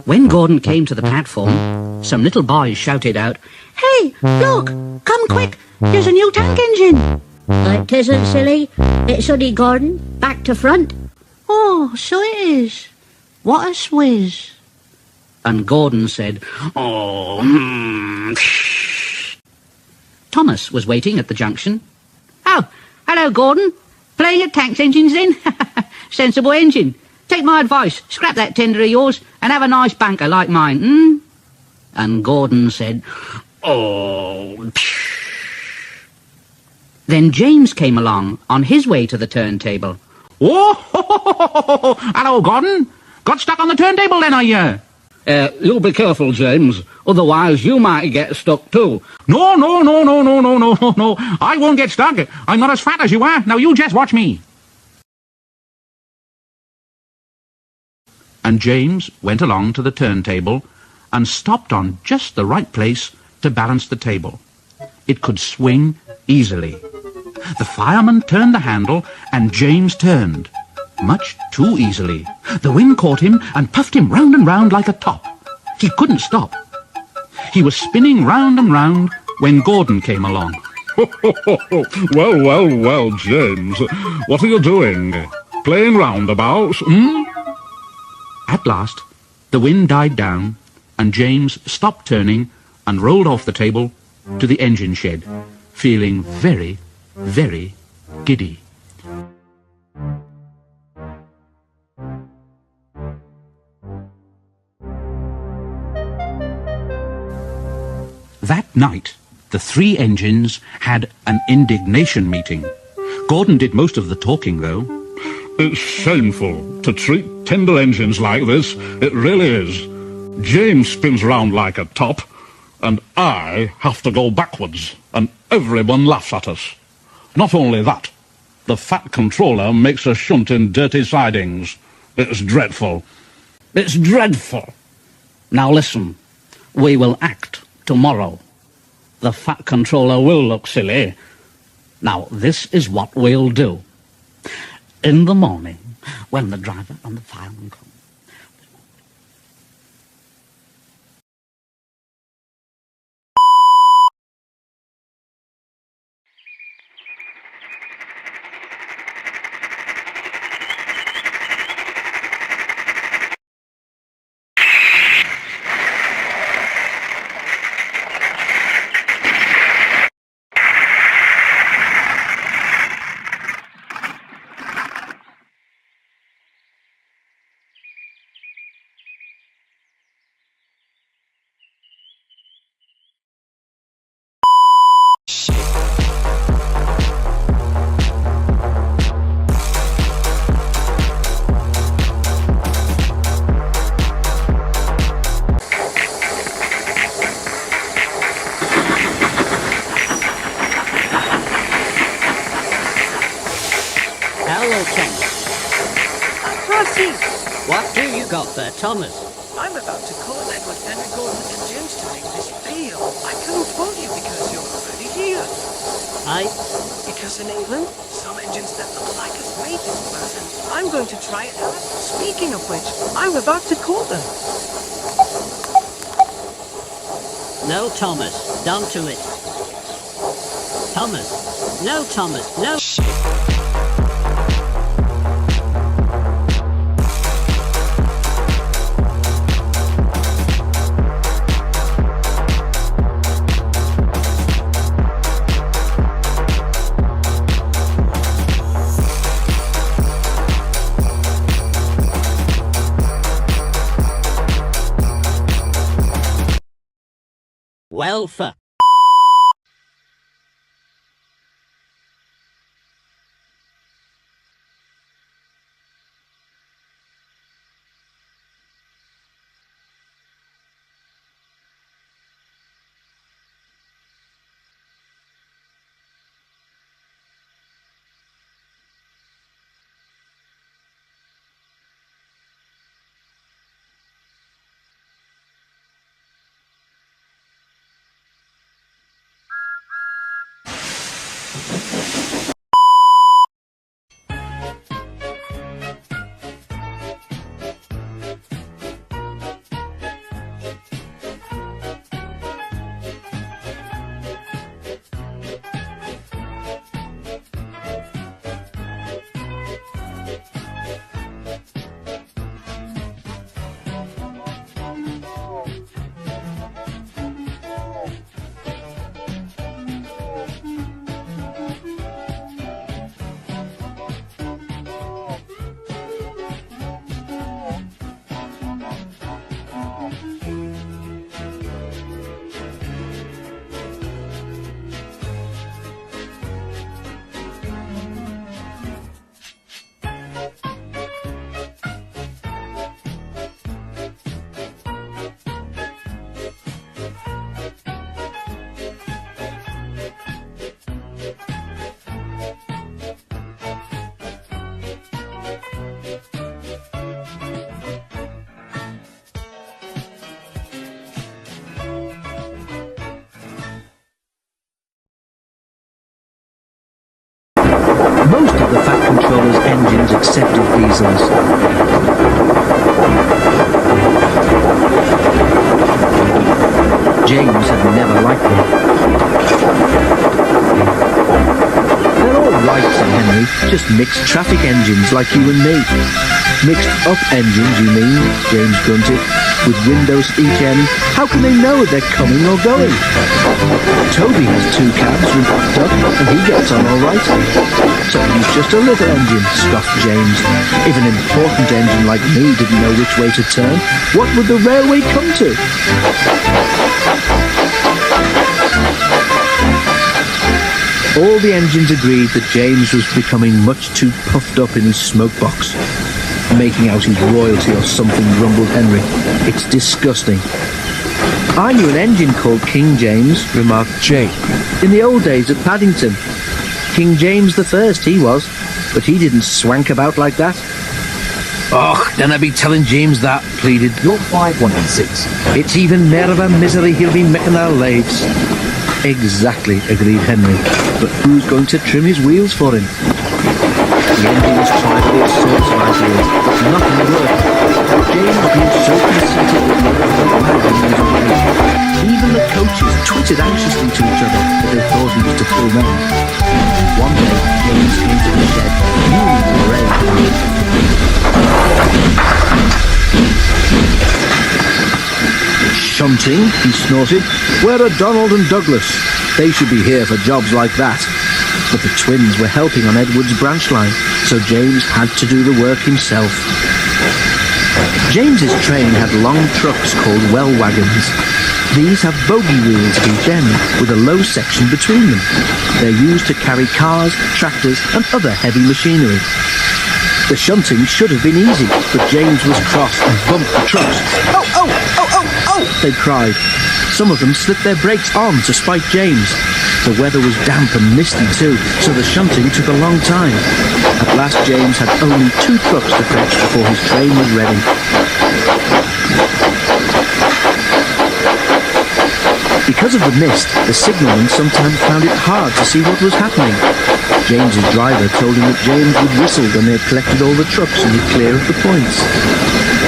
When Gordon came to the platform, some little boys shouted out, "Hey, look! Come quick! There's a new tank engine!" It isn't, silly. It's only Gordon, back to front. "Oh, so it is. What a swizz." And Gordon said, "Oh, Thomas was waiting at the junction. "Oh, hello, Gordon. Playing at tank engines then? Sensible engine. Take my advice, scrap that tender of yours and have a nice banker like mine, And Gordon said, "Oh." Then James came along on his way to the turntable. "Oh, hello, Gordon. Got stuck on the turntable then, are you?" "You'll be careful, James. Otherwise you might get stuck too." No. I won't get stuck. I'm not as fat as you are. Now you just watch me." And James went along to the turntable and stopped on just the right place to balance the table. It could swing easily. The fireman turned the handle and James turned. Much too easily. The wind caught him and puffed him round and round like a top. He couldn't stop. He was spinning round and round when Gordon came along. Well, James. What are you doing? Playing roundabouts, At last, the wind died down and James stopped turning and rolled off the table to the engine shed, feeling very, very giddy. That night, the three engines had an indignation meeting. Gordon did most of the talking, though. "It's shameful to treat tender engines like this. It really is. James spins round like a top, and I have to go backwards, and everyone laughs at us. Not only that, the Fat Controller makes us shunt in dirty sidings. It's dreadful. It's dreadful. Now listen, we will act tomorrow. The Fat Controller will look silly. Now this is what we'll do. In the morning, when the driver and the fireman come, mercy! What do you got there, Thomas? I'm about to call Edward, Henry, Gordon, and James to make this deal. I couldn't phone you because you're already here. Because in England, some engines that look like us made this plan, and I'm going to try it out. Speaking of which, I'm about to call them. No, Thomas, don't do it. Thomas, no, Thomas, no. Well, for Most of the Fat Controller's engines accepted diesels. James had never liked them. They're all right, said Henry, just mixed traffic engines like you and me. Mixed up engines, you mean? James grunted. With windows each end, how can they know they're coming or going? Toby has 2 cabs hooked up, and he gets on all right. So he's just a little engine, scoffed James. If an important engine like me didn't know which way to turn, what would the railway come to? All the engines agreed that James was becoming much too puffed up in his smoke box. Making out his royalty or something, grumbled Henry. It's disgusting. I knew an engine called King James, remarked Jake. In the old days at Paddington. King James I he was, but he didn't swank about like that. Och, then I'd be telling James that, pleaded. You're 5, 1 and 6. It's even more of a misery he'll be making our lives. Exactly, agreed Henry. But who's going to trim his wheels for him? The engines tried all sorts of ideas, but nothing worked. James grew so conceited that he was away. Even the coaches twittered anxiously to each other that they thought he was to pull them. One day, James came to the shed, newly enraged. Shunting, he snorted. Where are Donald and Douglas? They should be here for jobs like that. But the twins were helping on Edward's branch line, so James had to do the work himself. James's train had long trucks called well wagons. These have bogie wheels at each end, with a low section between them. They're used to carry cars, tractors, and other heavy machinery. The shunting should have been easy, but James was cross and bumped the trucks. Oh, oh, oh, oh, oh, they cried. Some of them slipped their brakes on to spite James. The weather was damp and misty too, so the shunting took a long time. At last James had only 2 trucks to fetch before his train was ready. Because of the mist, the signalman sometimes found it hard to see what was happening. James's driver told him that James would whistle when they had collected all the trucks and be clear of the points.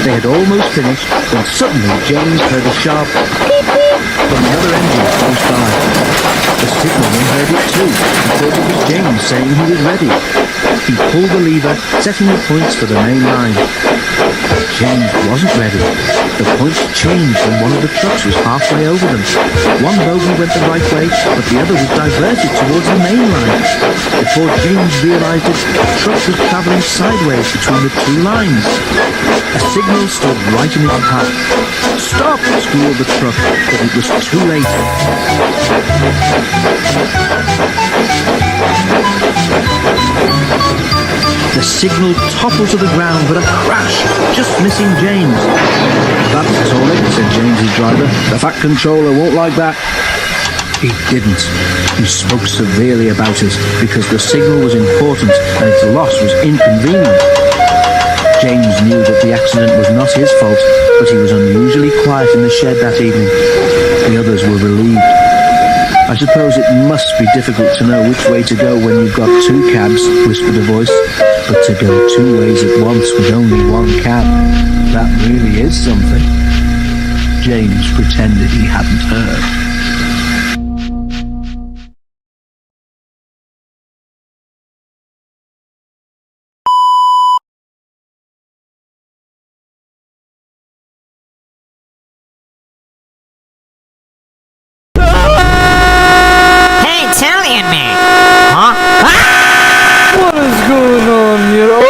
They had almost finished when suddenly James heard a sharp beep beep from another engine close by. The signalman heard it too and thought it was James saying he was ready. He pulled the lever, setting the points for the main line. James wasn't ready. The points changed when one of the trucks was halfway over them. One bogie went the right way, but the other was diverted towards the main line. Before James realised it, the truck was travelling sideways between the 2 lines. A signal stood right in its path. "Stop!" squealed the truck, but it was too late. The signal toppled to the ground with a crash, just missing James. "That's tonic," said James's driver. "The Fat Controller won't like that." He didn't. He spoke severely about it because the signal was important and its loss was inconvenient. James knew that the accident was not his fault, but he was unusually quiet in the shed that evening. The others were relieved. "I suppose it must be difficult to know which way to go when you've got 2 cabs," whispered a voice. "But to go 2 ways at once with only 1 cab, that really is something." James pretended he hadn't heard. Hey, Italian man! Huh? What is going on here?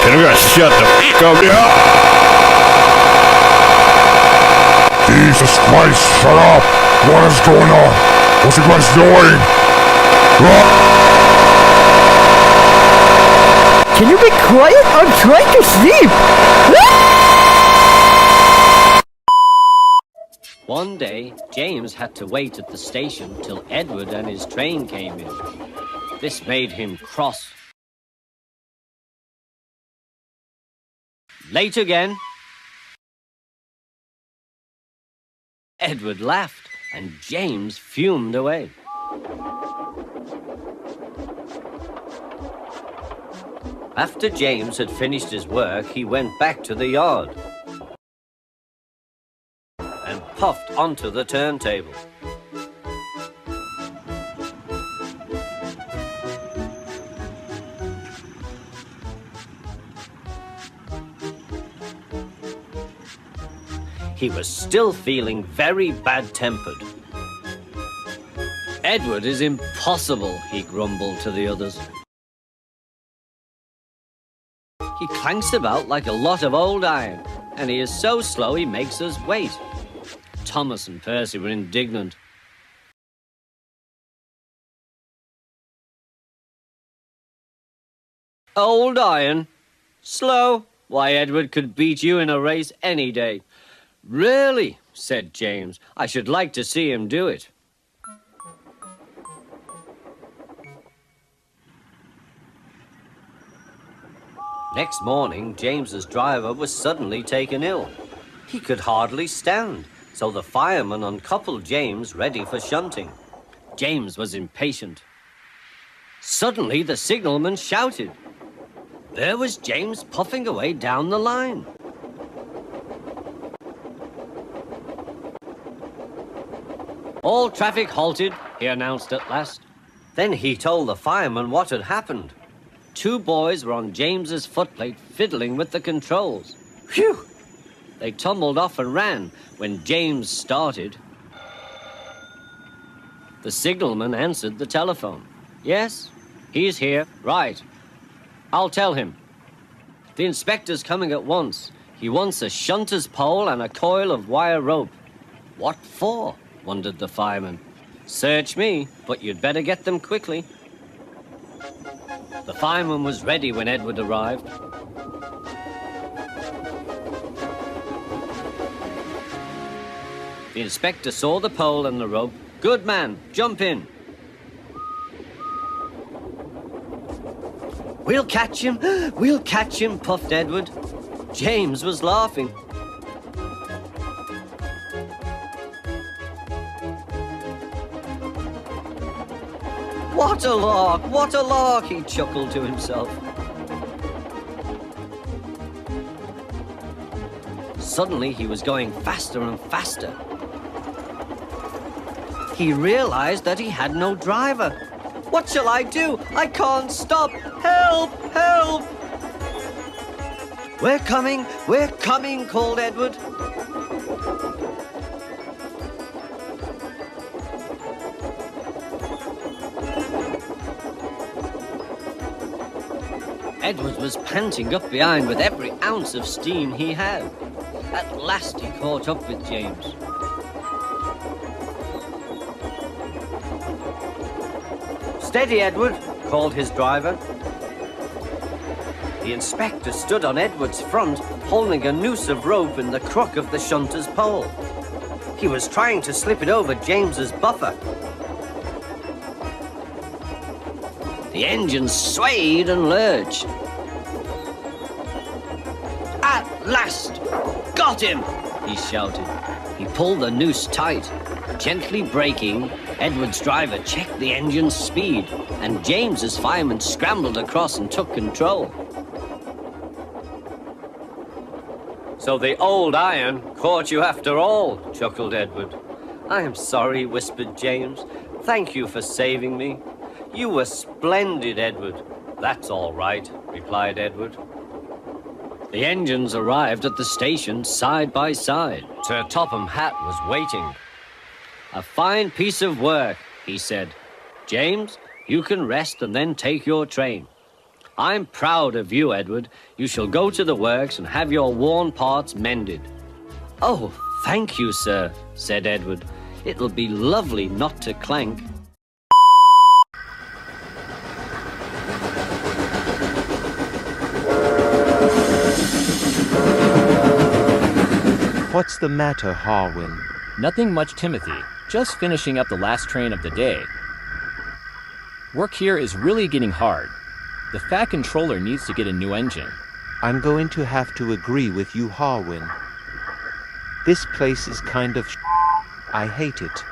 Can we guys shut the f*** up here? Jesus Christ, shut up! What is going on? What you guys doing? Can you be quiet? I'm trying to sleep! One day, James had to wait at the station till Edward and his train came in. This made him cross. Late again. Edward laughed, and James fumed away. After James had finished his work, he went back to the yard and puffed onto the turntable. He was still feeling very bad-tempered. "Edward is impossible," he grumbled to the others. "He clanks about like a lot of old iron, and he is so slow he makes us wait." Thomas and Percy were indignant. "Old iron? Slow? Why, Edward could beat you in a race any day." "Really?" said James. "I should like to see him do it." Next morning, James's driver was suddenly taken ill. He could hardly stand, so the fireman uncoupled James, ready for shunting. James was impatient. Suddenly, the signalman shouted. There was James puffing away down the line. "All traffic halted," he announced at last. Then he told the fireman what had happened. 2 boys were on James's footplate fiddling with the controls. Phew! They tumbled off and ran when James started. The signalman answered the telephone. "Yes, he's here. Right. I'll tell him. The inspector's coming at once. He wants a shunter's pole and a coil of wire rope." "What for?" wondered the fireman. "Search me, but you'd better get them quickly." The fireman was ready when Edward arrived. The inspector saw the pole and the rope. Good man, jump in. We'll catch him, we'll catch him, puffed Edward. James was laughing. What a lark, he chuckled to himself. Suddenly he was going faster and faster. He realized that he had no driver. What shall I do? I can't stop. Help! Help! We're coming, called Edward. Edward was panting up behind with every ounce of steam he had. At last he caught up with James. Steady, Edward, called his driver. The inspector stood on Edward's front, holding a noose of rope in the crook of the shunter's pole. He was trying to slip it over James's buffer. The engine swayed and lurched. At last! Got him! He shouted. He pulled the noose tight. Gently braking, Edward's driver checked the engine's speed, and James's fireman scrambled across and took control. So the old iron caught you after all, chuckled Edward. I am sorry, whispered James. Thank you for saving me. You were splendid, Edward. That's all right, replied Edward. The engines arrived at the station side by side. Sir Topham Hatt was waiting. A fine piece of work, he said. James, you can rest and then take your train. I'm proud of you, Edward. You shall go to the works and have your worn parts mended. Oh, thank you, sir, said Edward. It'll be lovely not to clank. What's the matter, Harwin? Nothing much, Timothy. Just finishing up the last train of the day. Work here is really getting hard. The Fat Controller needs to get a new engine. I'm going to have to agree with you, Harwin. This place is kind of I hate it.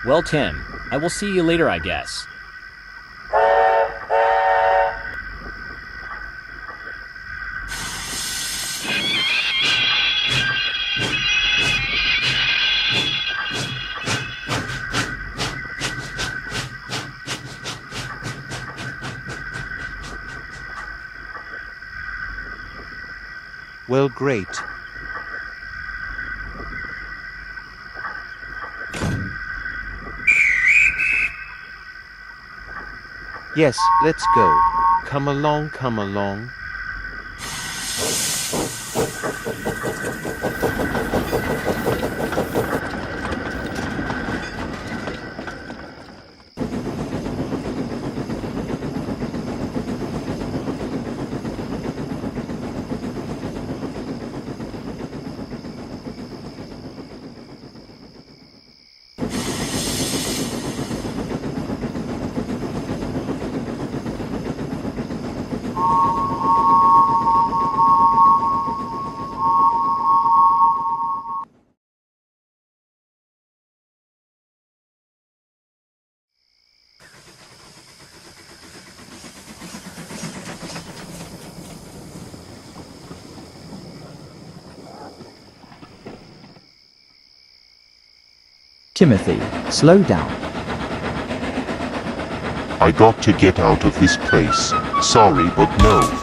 Well, Tim, I will see you later, I guess. Well, great. Yes, let's go. Come along, come along. Timothy, slow down. I got to get out of this place. Sorry, but no.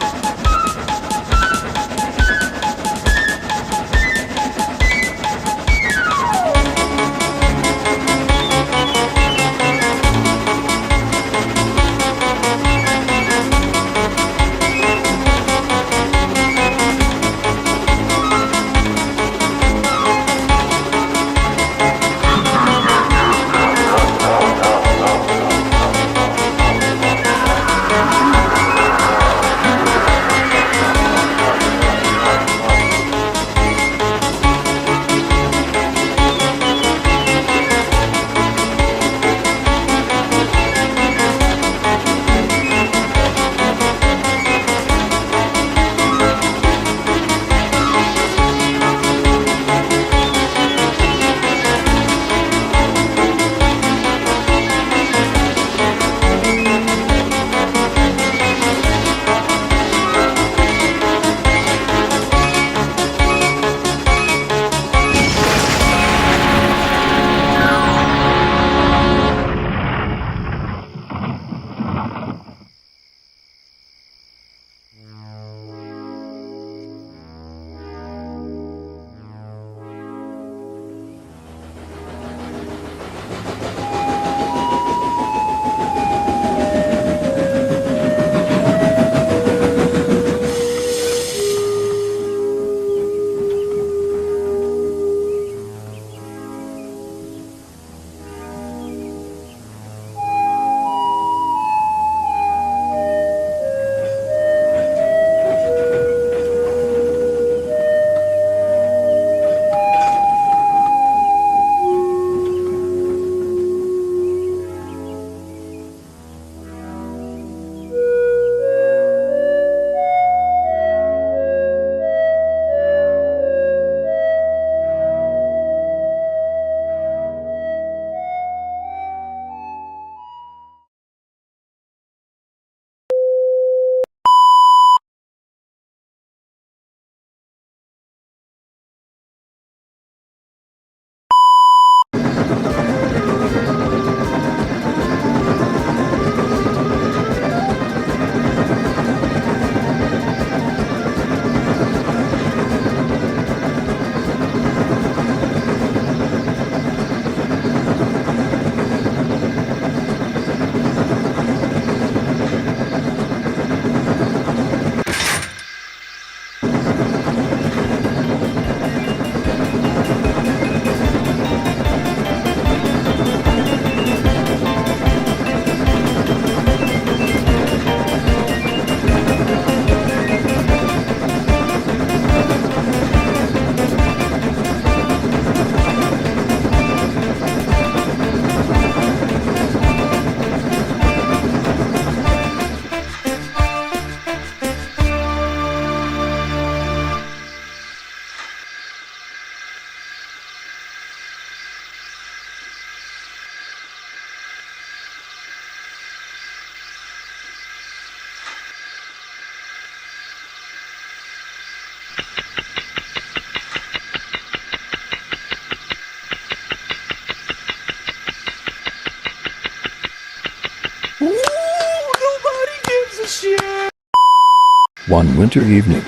One winter evening,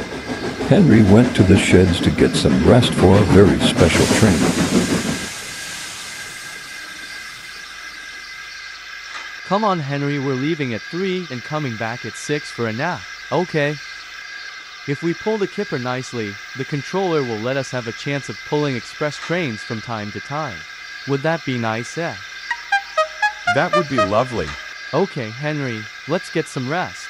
Henry went to the sheds to get some rest for a very special train. Come on, Henry, we're leaving at 3 and coming back at 6 for a nap. Okay. If we pull the kipper nicely, the controller will let us have a chance of pulling express trains from time to time. Would that be nice, eh? That would be lovely. Okay, Henry, let's get some rest.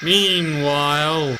Meanwhile...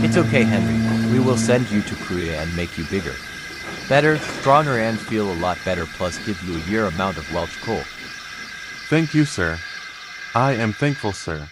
It's okay, Henry. We will send you to Korea and make you bigger. Better, stronger, and feel a lot better, plus give you a year amount of Welsh coal. Thank you, sir. I am thankful, sir.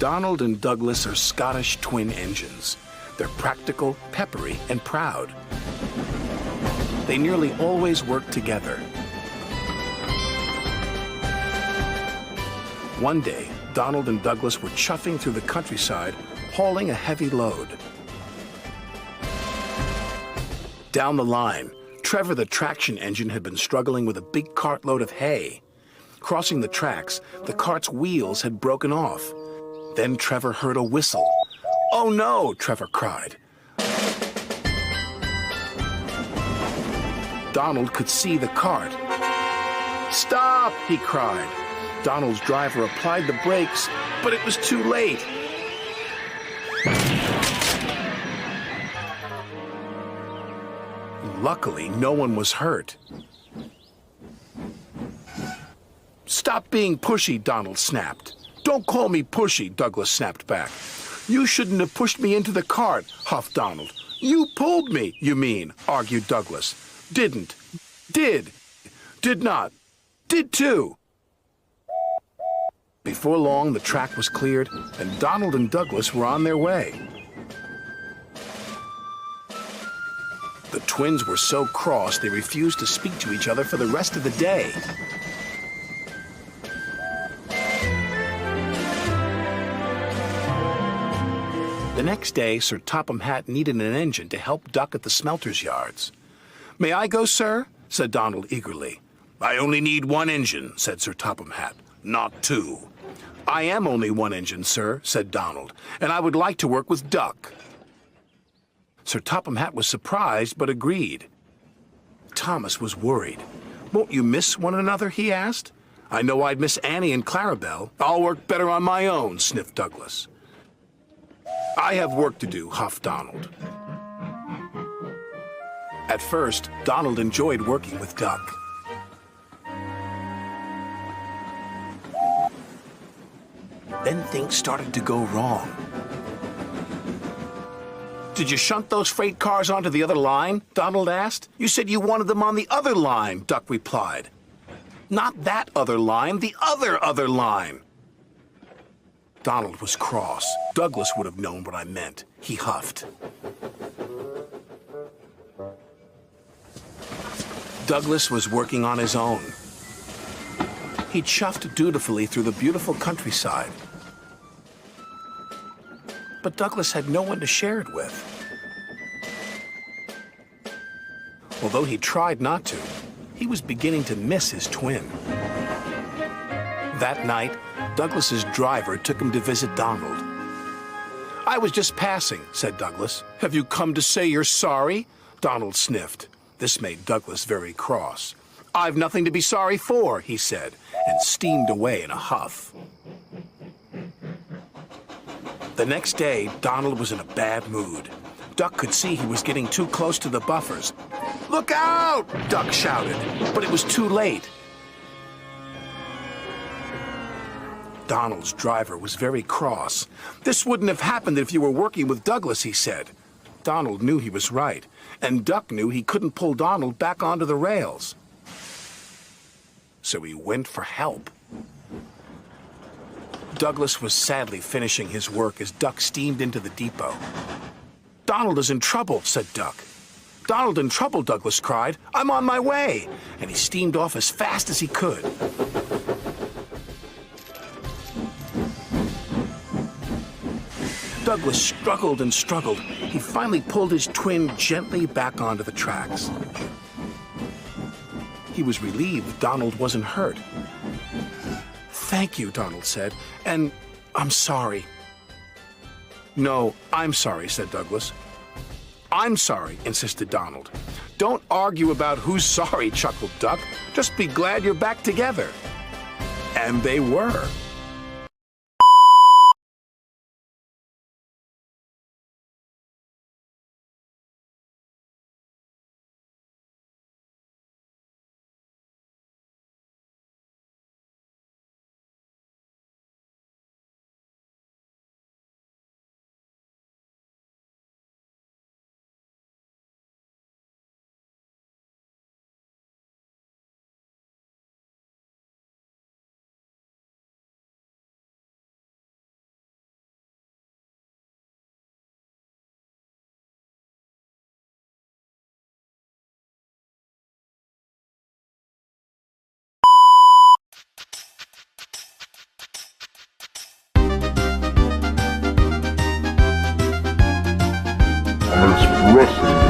Donald and Douglas are Scottish twin engines. They're practical, peppery, and proud. They nearly always work together. One day, Donald and Douglas were chuffing through the countryside, hauling a heavy load. Down the line, Trevor the traction engine had been struggling with a big cartload of hay. Crossing the tracks, the cart's wheels had broken off. Then Trevor heard a whistle. "Oh no!" Trevor cried. Donald could see the cart. "Stop!" he cried. Donald's driver applied the brakes, but it was too late. Luckily, no one was hurt. "Stop being pushy," Donald snapped. "Don't call me pushy," Douglas snapped back. "You shouldn't have pushed me into the cart," huffed Donald. "You pulled me, you mean," argued Douglas. "Didn't. Did. Did not. Did too." Before long, the track was cleared, and Donald and Douglas were on their way. The twins were so cross they refused to speak to each other for the rest of the day. The next day, Sir Topham Hatt needed an engine to help Duck at the smelter's yards. "May I go, sir?" said Donald eagerly. "I only need one engine," said Sir Topham Hatt, "not two." "I am only one engine, sir," said Donald, "and I would like to work with Duck." Sir Topham Hatt was surprised, but agreed. Thomas was worried. "Won't you miss one another?" he asked. "I know I'd miss Annie and Clarabelle. I'll work better on my own," sniffed Douglas. "I have work to do," huffed Donald. At first, Donald enjoyed working with Duck. Then things started to go wrong. "Did you shunt those freight cars onto the other line?" Donald asked. "You said you wanted them on the other line," Duck replied. "Not that other line, the other line." Donald was cross. Douglas would have known what I meant. He huffed. Douglas was working on his own. He chuffed dutifully through the beautiful countryside. But Douglas had no one to share it with. Although he tried not to, he was beginning to miss his twin. That night, Douglas's driver took him to visit Donald. "I was just passing," said Douglas. "Have you come to say you're sorry?" Donald sniffed. This made Douglas very cross. "I've nothing to be sorry for," he said, and steamed away in a huff. The next day, Donald was in a bad mood. Duck could see he was getting too close to the buffers. "Look out!" Duck shouted, but it was too late. Donald's driver was very cross. "This wouldn't have happened if you were working with Douglas," he said. Donald knew he was right, and Duck knew he couldn't pull Donald back onto the rails. So he went for help. Douglas was sadly finishing his work as Duck steamed into the depot. "Donald is in trouble," said Duck. "Donald in trouble," Douglas cried. "I'm on my way!" And he steamed off as fast as he could. Douglas struggled and struggled. He finally pulled his twin gently back onto the tracks. He was relieved Donald wasn't hurt. "Thank you," Donald said, "and I'm sorry." "No, I'm sorry," said Douglas. "I'm sorry," insisted Donald. "Don't argue about who's sorry," chuckled Duck. "Just be glad you're back together." And they were. I'm expressing